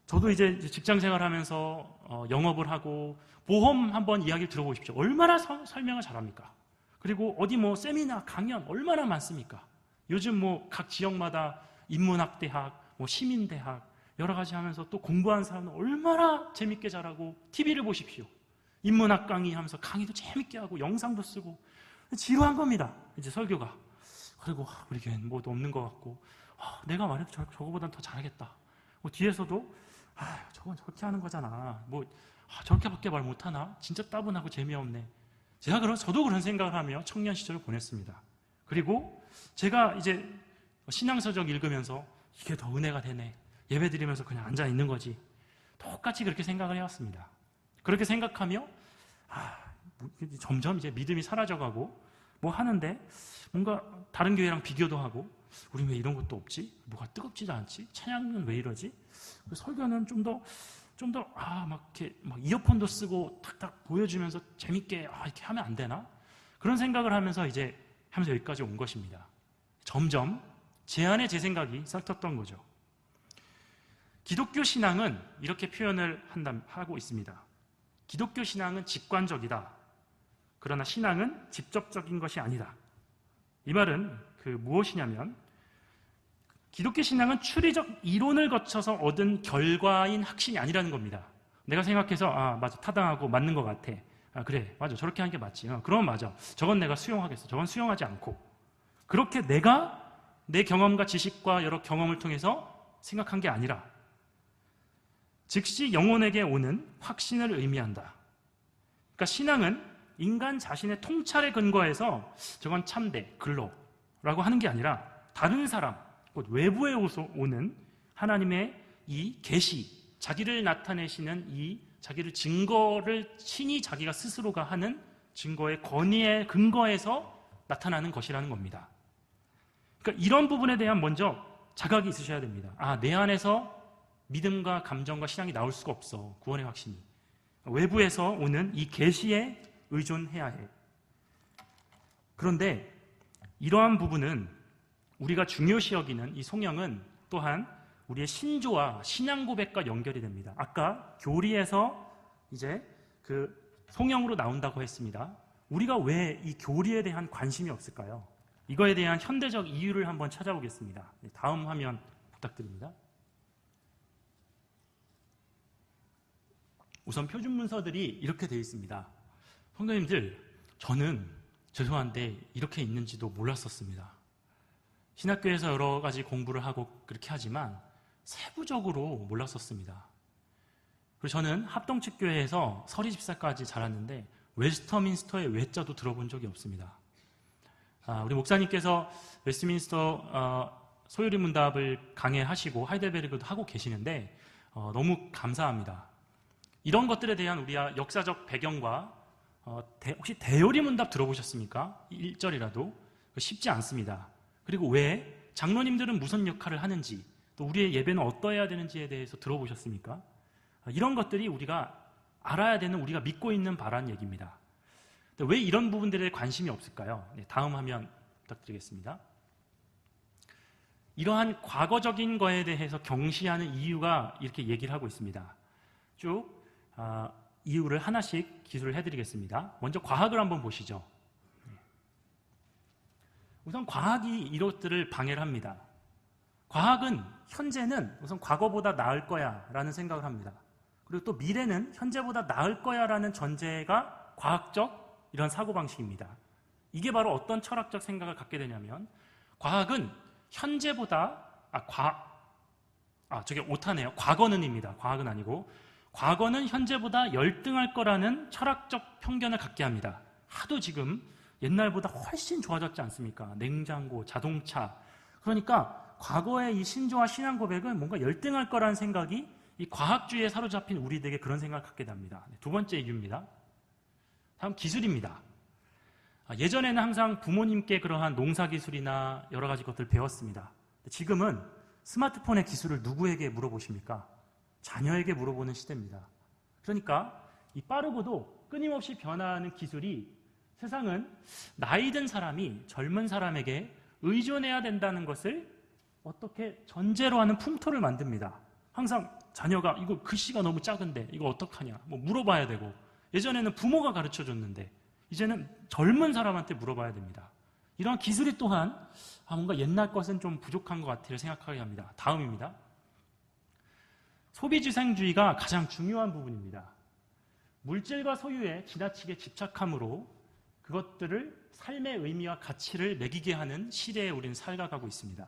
저도 이제 직장 생활하면서 영업을 하고 보험 한번 이야기를 들어보십시오. 얼마나 설명을 잘합니까? 그리고 어디 세미나 강연 얼마나 많습니까? 요즘 각 지역마다 인문학대학, 시민대학 여러 가지 하면서 또 공부하는 사람은 얼마나 재밌게 잘하고 TV를 보십시오. 인문학 강의 하면서 강의도 재밌게 하고 영상도 쓰고 지루한 겁니다. 이제 설교가. 그리고 우리 교회는 뭐도 없는 것 같고 내가 말해도 저거보단 더 잘하겠다. 뒤에서도 저건 저렇게 하는 거잖아. 저렇게밖에 말 못하나? 진짜 따분하고 재미없네. 저도 그런 생각을 하며 청년 시절을 보냈습니다. 그리고 제가 이제 신앙서적 읽으면서 이게 더 은혜가 되네. 예배 드리면서 그냥 앉아 있는 거지. 똑같이 그렇게 생각을 해왔습니다. 그렇게 생각하며 점점 이제 믿음이 사라져가고 하는데 뭔가 다른 교회랑 비교도 하고 우리 왜 이런 것도 없지? 뭐가 뜨겁지도 않지? 찬양은 왜 이러지? 설교는 좀 더 이어폰도 쓰고 탁탁 보여주면서 재밌게 이렇게 하면 안 되나? 그런 생각을 하면서 여기까지 온 것입니다. 점점 제 안에 제 생각이 싹텄던 거죠. 기독교 신앙은 이렇게 표현을 하고 있습니다. 기독교 신앙은 직관적이다. 그러나 신앙은 직접적인 것이 아니다. 이 말은 무엇이냐면 기독교 신앙은 추리적 이론을 거쳐서 얻은 결과인 확신이 아니라는 겁니다. 내가 생각해서 맞아, 타당하고 맞는 것 같아. 그래, 맞아, 저렇게 하는 게 맞지. 그러면 맞아. 저건 내가 수용하겠어. 저건 수용하지 않고. 그렇게 내가 내 경험과 지식과 여러 경험을 통해서 생각한 게 아니라 즉시 영혼에게 오는 확신을 의미한다. 그러니까 신앙은 인간 자신의 통찰에 근거해서 저건 참돼, 글로라고 하는 게 아니라 다른 사람, 곧 외부에 오는 하나님의 이 계시, 자기를 나타내시는 이 자기를 증거를 친히 자기가 스스로가 하는 증거의 권위에 근거해서 나타나는 것이라는 겁니다. 그러니까 이런 부분에 대한 먼저 자각이 있으셔야 됩니다. 내 안에서 믿음과 감정과 신앙이 나올 수가 없어. 구원의 확신이. 외부에서 오는 이 계시에 의존해야 해. 그런데 이러한 부분은 우리가 중요시 여기는 이 송영은 또한 우리의 신조와 신앙 고백과 연결이 됩니다. 아까 교리에서 이제 그 송영으로 나온다고 했습니다. 우리가 왜 이 교리에 대한 관심이 없을까요? 이거에 대한 현대적 이유를 한번 찾아보겠습니다. 다음 화면 부탁드립니다. 우선 표준 문서들이 이렇게 되어 있습니다. 성도님들, 저는 죄송한데 이렇게 있는지도 몰랐었습니다. 신학교에서 여러 가지 공부를 하고 그렇게 하지만 세부적으로 몰랐었습니다. 그리고 저는 합동측교회에서 서리집사까지 자랐는데 웨스터민스터의 외자도 들어본 적이 없습니다. 우리 목사님께서 웨스트민스터 소요리 문답을 강해하시고 하이델베르그도 하고 계시는데 너무 감사합니다. 이런 것들에 대한 우리가 역사적 배경과 혹시 대요리 문답 들어보셨습니까? 1절이라도 쉽지 않습니다. 그리고 왜 장로님들은 무슨 역할을 하는지, 또 우리의 예배는 어떠해야 되는지에 대해서 들어보셨습니까? 이런 것들이 우리가 알아야 되는, 우리가 믿고 있는 바라는 얘기입니다. 왜 이런 부분들에 관심이 없을까요? 다음 화면 부탁드리겠습니다. 이러한 과거적인 거에 대해서 경시하는 이유가 이렇게 얘기를 하고 있습니다. 쭉 이유를 하나씩 기술을 해드리겠습니다. 먼저 과학을 한번 보시죠. 우선 과학이 이것들을 방해를 합니다. 과학은 현재는 우선 과거보다 나을 거야 라는 생각을 합니다. 그리고 또 미래는 현재보다 나을 거야 라는 전제가 과학적 이런 사고방식입니다. 이게 바로 어떤 철학적 생각을 갖게 되냐면, 과학은 현재보다 저게 오타네요. 과거는입니다. 과학은 아니고, 과거는 현재보다 열등할 거라는 철학적 편견을 갖게 합니다. 하도 지금 옛날보다 훨씬 좋아졌지 않습니까? 냉장고, 자동차. 그러니까 과거의 이 신조와 신앙 고백은 뭔가 열등할 거라는 생각이 이 과학주의에 사로잡힌 우리들에게 그런 생각을 갖게 됩니다. 두 번째 이유입니다. 다음 기술입니다. 예전에는 항상 부모님께 그러한 농사기술이나 여러 가지 것들을 배웠습니다. 지금은 스마트폰의 기술을 누구에게 물어보십니까? 자녀에게 물어보는 시대입니다. 그러니까 이 빠르고도 끊임없이 변화하는 기술이 세상은 나이 든 사람이 젊은 사람에게 의존해야 된다는 것을 어떻게 전제로 하는 풍토를 만듭니다. 항상 자녀가 이거 글씨가 너무 작은데 이거 어떡하냐 뭐 물어봐야 되고, 예전에는 부모가 가르쳐줬는데 이제는 젊은 사람한테 물어봐야 됩니다. 이런 기술이 또한 뭔가 옛날 것은 좀 부족한 것 같아요 생각하게 합니다. 다음입니다. 소비지생주의가 가장 중요한 부분입니다. 물질과 소유에 지나치게 집착함으로 그것들을 삶의 의미와 가치를 매기게 하는 시대에 우리는 살아가고 있습니다.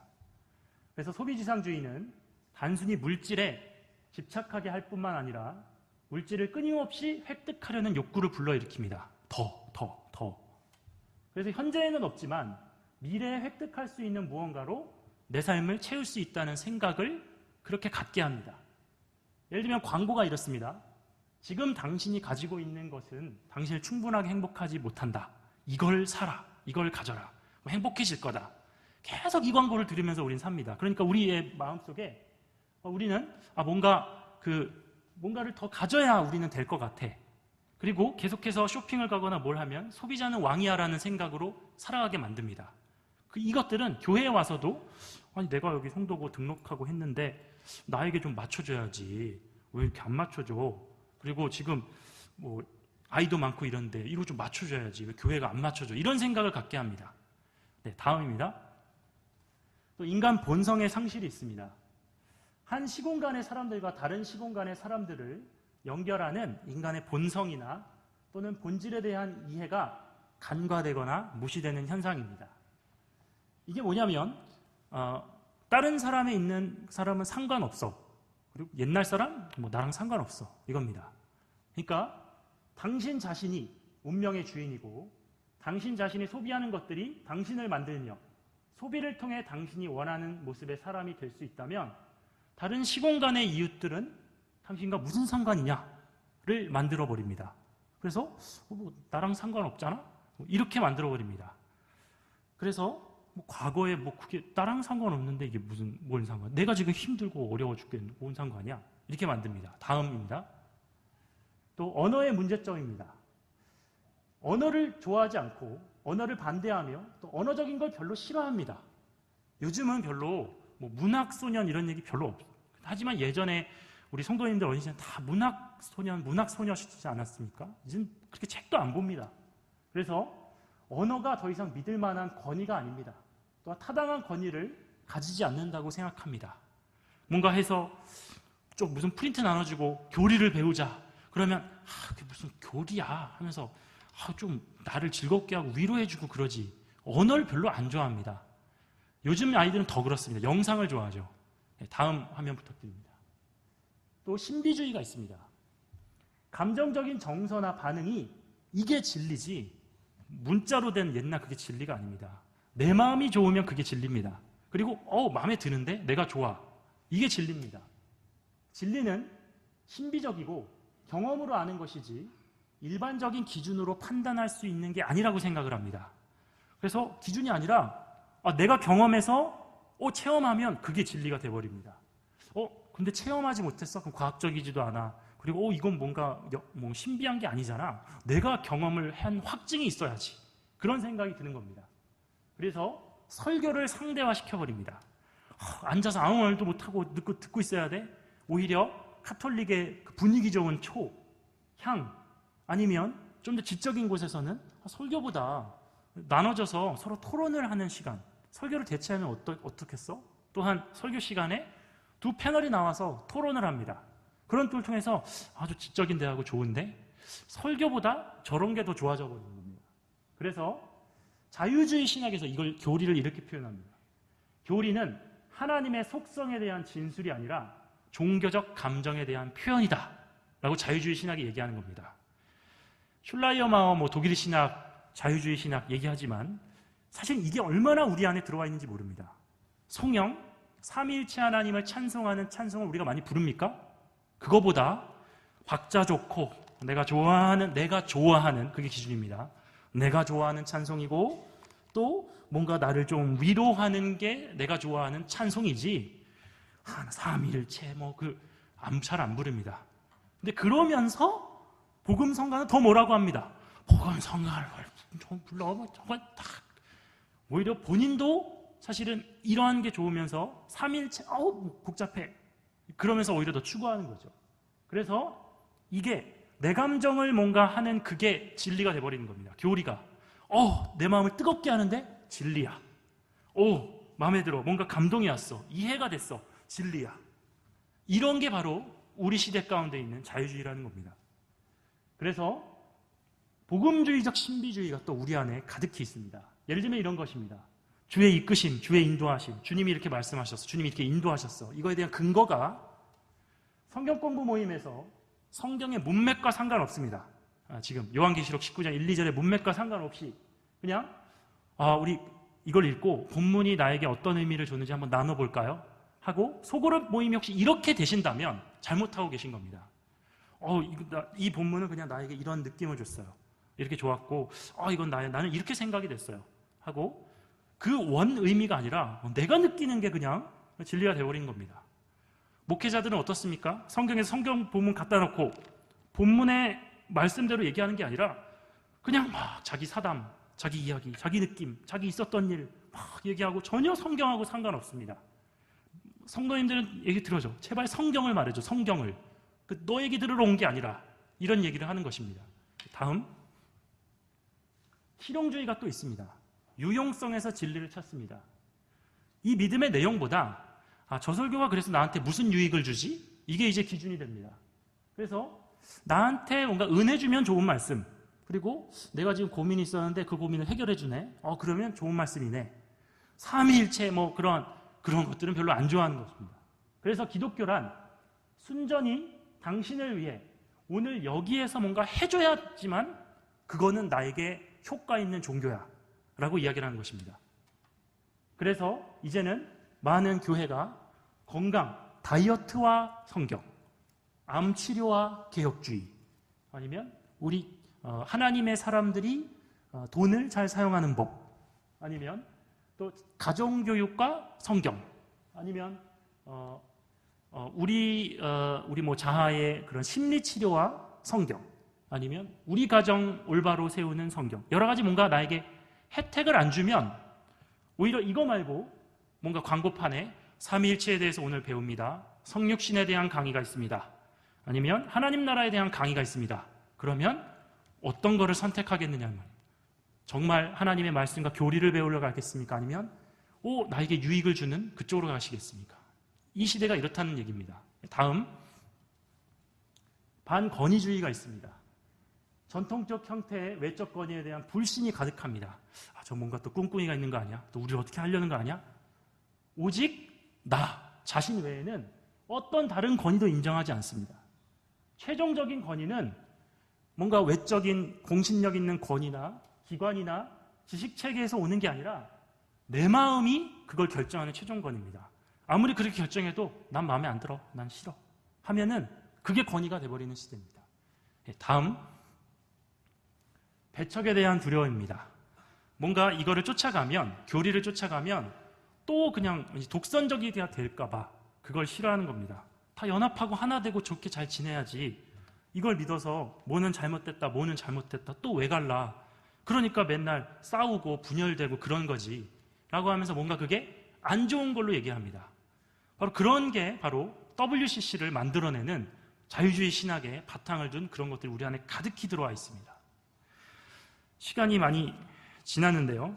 그래서 소비지상주의는 단순히 물질에 집착하게 할 뿐만 아니라 물질을 끊임없이 획득하려는 욕구를 불러일으킵니다. 더. 그래서 현재에는 없지만 미래에 획득할 수 있는 무언가로 내 삶을 채울 수 있다는 생각을 그렇게 갖게 합니다. 예를 들면 광고가 이렇습니다. 지금 당신이 가지고 있는 것은 당신을 충분하게 행복하지 못한다. 이걸 사라. 이걸 가져라. 행복해질 거다. 계속 이 광고를 들으면서 우리는 삽니다. 그러니까 우리의 마음속에 우리는 뭔가를 더 가져야 우리는 될 것 같아. 그리고 계속해서 쇼핑을 가거나 뭘 하면 소비자는 왕이야라는 생각으로 살아가게 만듭니다. 이것들은 교회에 와서도 내가 여기 성도고 등록하고 했는데 나에게 좀 맞춰줘야지. 왜 이렇게 안 맞춰줘? 그리고 지금 아이도 많고 이런데 이거 좀 맞춰줘야지. 왜 교회가 안 맞춰줘? 이런 생각을 갖게 합니다. 네, 다음입니다. 또 인간 본성의 상실이 있습니다. 한 시공간의 사람들과 다른 시공간의 사람들을 연결하는 인간의 본성이나 또는 본질에 대한 이해가 간과되거나 무시되는 현상입니다. 이게 뭐냐면 다른 사람에 있는 사람은 상관없어. 그리고 옛날 사람? 나랑 상관없어. 이겁니다. 그러니까 당신 자신이 운명의 주인이고 당신 자신이 소비하는 것들이 당신을 만들며 소비를 통해 당신이 원하는 모습의 사람이 될 수 있다면 다른 시공간의 이웃들은 당신과 무슨 상관이냐를 만들어버립니다. 그래서 나랑 상관없잖아? 이렇게 만들어버립니다. 그래서 과거에 그게 나랑 상관없는데 이게 뭔 상관? 내가 지금 힘들고 어려워 죽겠는데 뭔 상관이야? 이렇게 만듭니다. 다음입니다. 또 언어의 문제점입니다. 언어를 좋아하지 않고 언어를 반대하며 또 언어적인 걸 별로 싫어합니다. 요즘은 별로 뭐 문학소년 이런 얘기 별로 없어요. 하지만 예전에 우리 성도님들 어린 시절 다 문학소년, 문학소녀시지 않았습니까? 이제는 그렇게 책도 안 봅니다. 그래서 언어가 더 이상 믿을 만한 권위가 아닙니다. 또한 타당한 권위를 가지지 않는다고 생각합니다. 뭔가 해서 좀 무슨 프린트 나눠주고 교리를 배우자. 그러면 그게 무슨 교리야 하면서 좀 나를 즐겁게 하고 위로해주고 그러지. 언어를 별로 안 좋아합니다. 요즘 아이들은 더 그렇습니다. 영상을 좋아하죠. 다음 화면 부탁드립니다. 또 신비주의가 있습니다. 감정적인 정서나 반응이 이게 진리지 문자로 된 옛날 그게 진리가 아닙니다. 내 마음이 좋으면 그게 진리입니다. 그리고 마음에 드는데 내가 좋아. 이게 진리입니다. 진리는 신비적이고 경험으로 아는 것이지 일반적인 기준으로 판단할 수 있는 게 아니라고 생각을 합니다. 그래서 기준이 아니라 내가 경험해서 체험하면 그게 진리가 돼버립니다. 근데 체험하지 못했어? 그럼 과학적이지도 않아. 그리고 이건 뭔가 뭐 신비한 게 아니잖아. 내가 경험을 한 확증이 있어야지. 그런 생각이 드는 겁니다. 그래서 설교를 상대화시켜버립니다. 앉아서 아무 말도 못하고 듣고 있어야 돼? 오히려 카톨릭의 분위기 좋은 초, 향, 아니면 좀 더 지적인 곳에서는 설교보다 나눠져서 서로 토론을 하는 시간, 설교를 대체하면 어떻겠어? 또한 설교 시간에 두 패널이 나와서 토론을 합니다. 그런 걸 통해서 아주 지적인 대화고 좋은데 설교보다 저런 게 더 좋아져 버리는 겁니다. 그래서 자유주의 신학에서 이걸 교리를 이렇게 표현합니다. 교리는 하나님의 속성에 대한 진술이 아니라 종교적 감정에 대한 표현이다 라고 자유주의 신학이 얘기하는 겁니다. 슐라이어마어 독일 신학, 자유주의 신학 얘기하지만 사실 이게 얼마나 우리 안에 들어와 있는지 모릅니다. 성령, 삼위일체 하나님을 찬송하는 찬송을 우리가 많이 부릅니까? 그거보다 박자 좋고 내가 좋아하는 그게 기준입니다. 내가 좋아하는 찬송이고 또 뭔가 나를 좀 위로하는 게 내가 좋아하는 찬송이지 삼위일체 잘 안 부릅니다. 근데 그러면서 복음성가는 더 뭐라고 합니다. 복음성가를 좀 불러봐. 오히려 본인도 사실은 이러한 게 좋으면서 삼위일체 복잡해. 그러면서 오히려 더 추구하는 거죠. 그래서 이게 내 감정을 뭔가 하는 그게 진리가 돼버리는 겁니다. 교리가 내 마음을 뜨겁게 하는데 진리야. 마음에 들어. 뭔가 감동이 왔어. 이해가 됐어. 진리야. 이런 게 바로 우리 시대 가운데 있는 자유주의라는 겁니다. 그래서 복음주의적 신비주의가 또 우리 안에 가득히 있습니다. 예를 들면 이런 것입니다. 주의 이끄심, 주의 인도하심, 주님이 이렇게 말씀하셨어, 주님이 이렇게 인도하셨어. 이거에 대한 근거가 성경 공부 모임에서 성경의 문맥과 상관없습니다. 지금 요한계시록 19장 1, 2절의 문맥과 상관없이 그냥 우리 이걸 읽고 본문이 나에게 어떤 의미를 줬는지 한번 나눠볼까요? 하고 소그룹 모임이 혹시 이렇게 되신다면 잘못하고 계신 겁니다. 이 본문은 그냥 나에게 이런 느낌을 줬어요. 이렇게 좋았고 이건 나는 이렇게 생각이 됐어요. 하고 그 원 의미가 아니라 내가 느끼는 게 그냥 진리가 되어버린 겁니다. 목회자들은 어떻습니까? 성경에서 성경 본문 갖다 놓고 본문의 말씀대로 얘기하는 게 아니라 그냥 막 자기 사담, 자기 이야기, 자기 느낌, 자기 있었던 일 막 얘기하고 전혀 성경하고 상관없습니다. 성도님들은 얘기 들어줘. 제발 성경을 말해줘. 성경을. 너 얘기 들으러 온 게 아니라 이런 얘기를 하는 것입니다. 다음 실용주의가 또 있습니다. 유용성에서 진리를 찾습니다. 이 믿음의 내용보다 저 설교가 그래서 나한테 무슨 유익을 주지? 이게 이제 기준이 됩니다. 그래서 나한테 뭔가 은혜 주면 좋은 말씀, 그리고 내가 지금 고민이 있었는데 그 고민을 해결해 주네. 그러면 좋은 말씀이네. 삼위일체 그런 것들은 별로 안 좋아하는 것입니다. 그래서 기독교란 순전히 당신을 위해 오늘 여기에서 뭔가 해줘야지만 그거는 나에게 효과 있는 종교야 라고 이야기를 하는 것입니다. 그래서 이제는 많은 교회가 건강, 다이어트와 성경, 암 치료와 개혁주의, 아니면 우리 하나님의 사람들이 돈을 잘 사용하는 법, 아니면 또 가정교육과 성경, 아니면 우리 자아의 그런 심리치료와 성경, 아니면 우리 가정 올바로 세우는 성경, 여러 가지 뭔가 나에게 혜택을 안 주면 오히려 이거 말고 뭔가 광고판에 삼위일체에 대해서 오늘 배웁니다. 성육신에 대한 강의가 있습니다. 아니면 하나님 나라에 대한 강의가 있습니다. 그러면 어떤 거를 선택하겠느냐는 말이에요. 정말 하나님의 말씀과 교리를 배우러 가겠습니까? 아니면 나에게 유익을 주는 그쪽으로 가시겠습니까? 이 시대가 이렇다는 얘기입니다. 다음, 반권위주의가 있습니다. 전통적 형태의 외적 권위에 대한 불신이 가득합니다. 저 뭔가 또 꿍꿍이가 있는 거 아니야? 또 우리를 어떻게 하려는 거 아니야? 오직 나 자신 외에는 어떤 다른 권위도 인정하지 않습니다. 최종적인 권위는 뭔가 외적인 공신력 있는 권위나 기관이나 지식체계에서 오는 게 아니라 내 마음이 그걸 결정하는 최종 권위입니다. 아무리 그렇게 결정해도 난 마음에 안 들어, 난 싫어 하면은 그게 권위가 돼버리는 시대입니다. 다음, 배척에 대한 두려움입니다. 뭔가 이거를 쫓아가면, 교리를 쫓아가면 또 그냥 독선적이 될까봐 그걸 싫어하는 겁니다. 다 연합하고 하나 되고 좋게 잘 지내야지. 이걸 믿어서 뭐는 잘못됐다, 뭐는 잘못됐다, 또 왜 갈라. 그러니까 맨날 싸우고 분열되고 그런 거지. 라고 하면서 뭔가 그게 안 좋은 걸로 얘기합니다. 바로 그런 게 바로 WCC를 만들어내는 자유주의 신학의 바탕을 둔 그런 것들이 우리 안에 가득히 들어와 있습니다. 시간이 많이 지났는데요.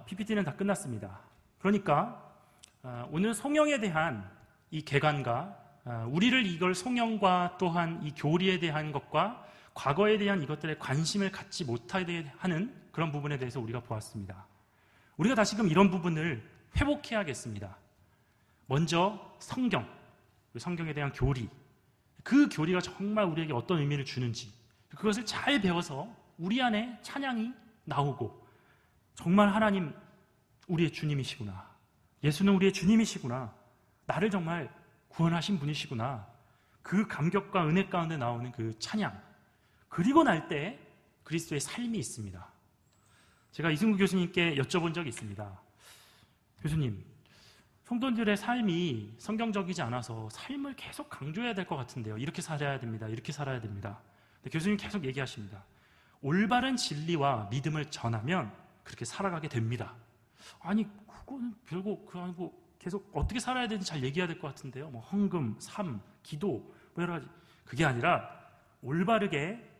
PPT는 다 끝났습니다. 그러니까 오늘 성령에 대한 이 개관과 우리를 이걸 성령과 또한 이 교리에 대한 것과 과거에 대한 이것들에 관심을 갖지 못하게 하는 그런 부분에 대해서 우리가 보았습니다. 우리가 다시금 이런 부분을 회복해야겠습니다. 먼저 성경에 대한 교리, 그 교리가 정말 우리에게 어떤 의미를 주는지 그것을 잘 배워서 우리 안에 찬양이 나오고 정말 하나님 우리의 주님이시구나, 예수는 우리의 주님이시구나, 나를 정말 구원하신 분이시구나, 그 감격과 은혜 가운데 나오는 그 찬양, 그리고 날 때 그리스도의 삶이 있습니다. 제가 이승구 교수님께 여쭤본 적이 있습니다. 교수님, 성도들의 삶이 성경적이지 않아서 삶을 계속 강조해야 될 것 같은데요. 이렇게 살아야 됩니다. 이렇게 살아야 됩니다. 근데 교수님 계속 얘기하십니다. 올바른 진리와 믿음을 전하면 그렇게 살아가게 됩니다. 아니, 그거는 별거 그거 아니고 계속 어떻게 살아야 되는지 잘 얘기해야 될 것 같은데요. 뭐 헌금, 삶, 기도, 뭐 여러 가지. 그게 아니라 올바르게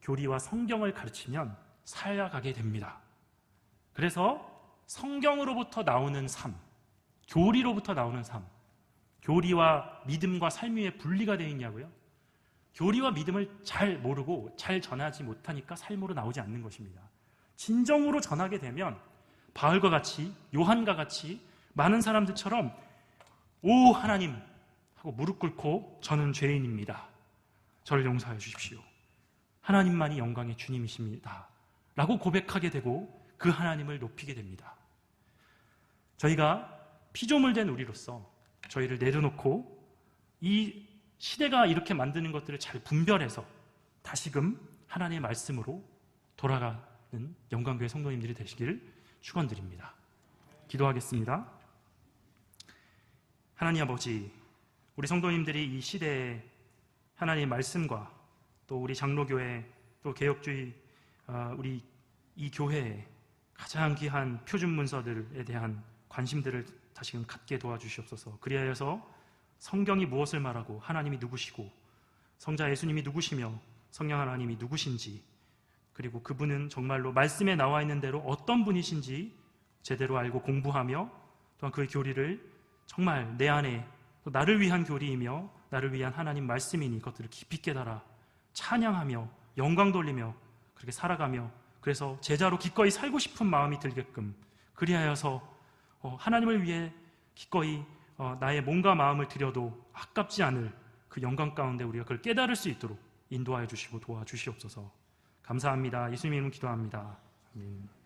교리와 성경을 가르치면 살아가게 됩니다. 그래서 성경으로부터 나오는 삶, 교리로부터 나오는 삶, 교리와 믿음과 삶 위에 분리가 되어 있냐고요? 교리와 믿음을 잘 모르고 잘 전하지 못하니까 삶으로 나오지 않는 것입니다. 진정으로 전하게 되면 바울과 같이, 요한과 같이 많은 사람들처럼 오 하나님 하고 무릎 꿇고 저는 죄인입니다, 저를 용서해 주십시오, 하나님만이 영광의 주님이십니다 라고 고백하게 되고 그 하나님을 높이게 됩니다. 저희가 피조물 된 우리로서 저희를 내려놓고 이 시대가 이렇게 만드는 것들을 잘 분별해서 다시금 하나님의 말씀으로 돌아가는 영광교회 성도님들이 되시기를 축원드립니다. 기도하겠습니다. 하나님 아버지, 우리 성도님들이 이 시대에 하나님의 말씀과 또 우리 장로교회 또 개혁주의 우리 이 교회에 가장 귀한 표준 문서들에 대한 관심들을 다시금 갖게 도와주시옵소서. 그리하여서 성경이 무엇을 말하고 하나님이 누구시고 성자 예수님이 누구시며 성령 하나님이 누구신지, 그리고 그분은 정말로 말씀에 나와 있는 대로 어떤 분이신지 제대로 알고 공부하며 또한 그의 교리를 정말 내 안에 또 나를 위한 교리이며 나를 위한 하나님 말씀이니 그것들을 깊이 깨달아 찬양하며 영광 돌리며 그렇게 살아가며, 그래서 제자로 기꺼이 살고 싶은 마음이 들게끔, 그리하여서 하나님을 위해 기꺼이 나의 몸과 마음을 드려도 아깝지 않을 그 영광 가운데 우리가 그걸 깨달을 수 있도록 인도하여 주시고 도와주시옵소서. 감사합니다. 예수님 이름으로 기도합니다. 아멘.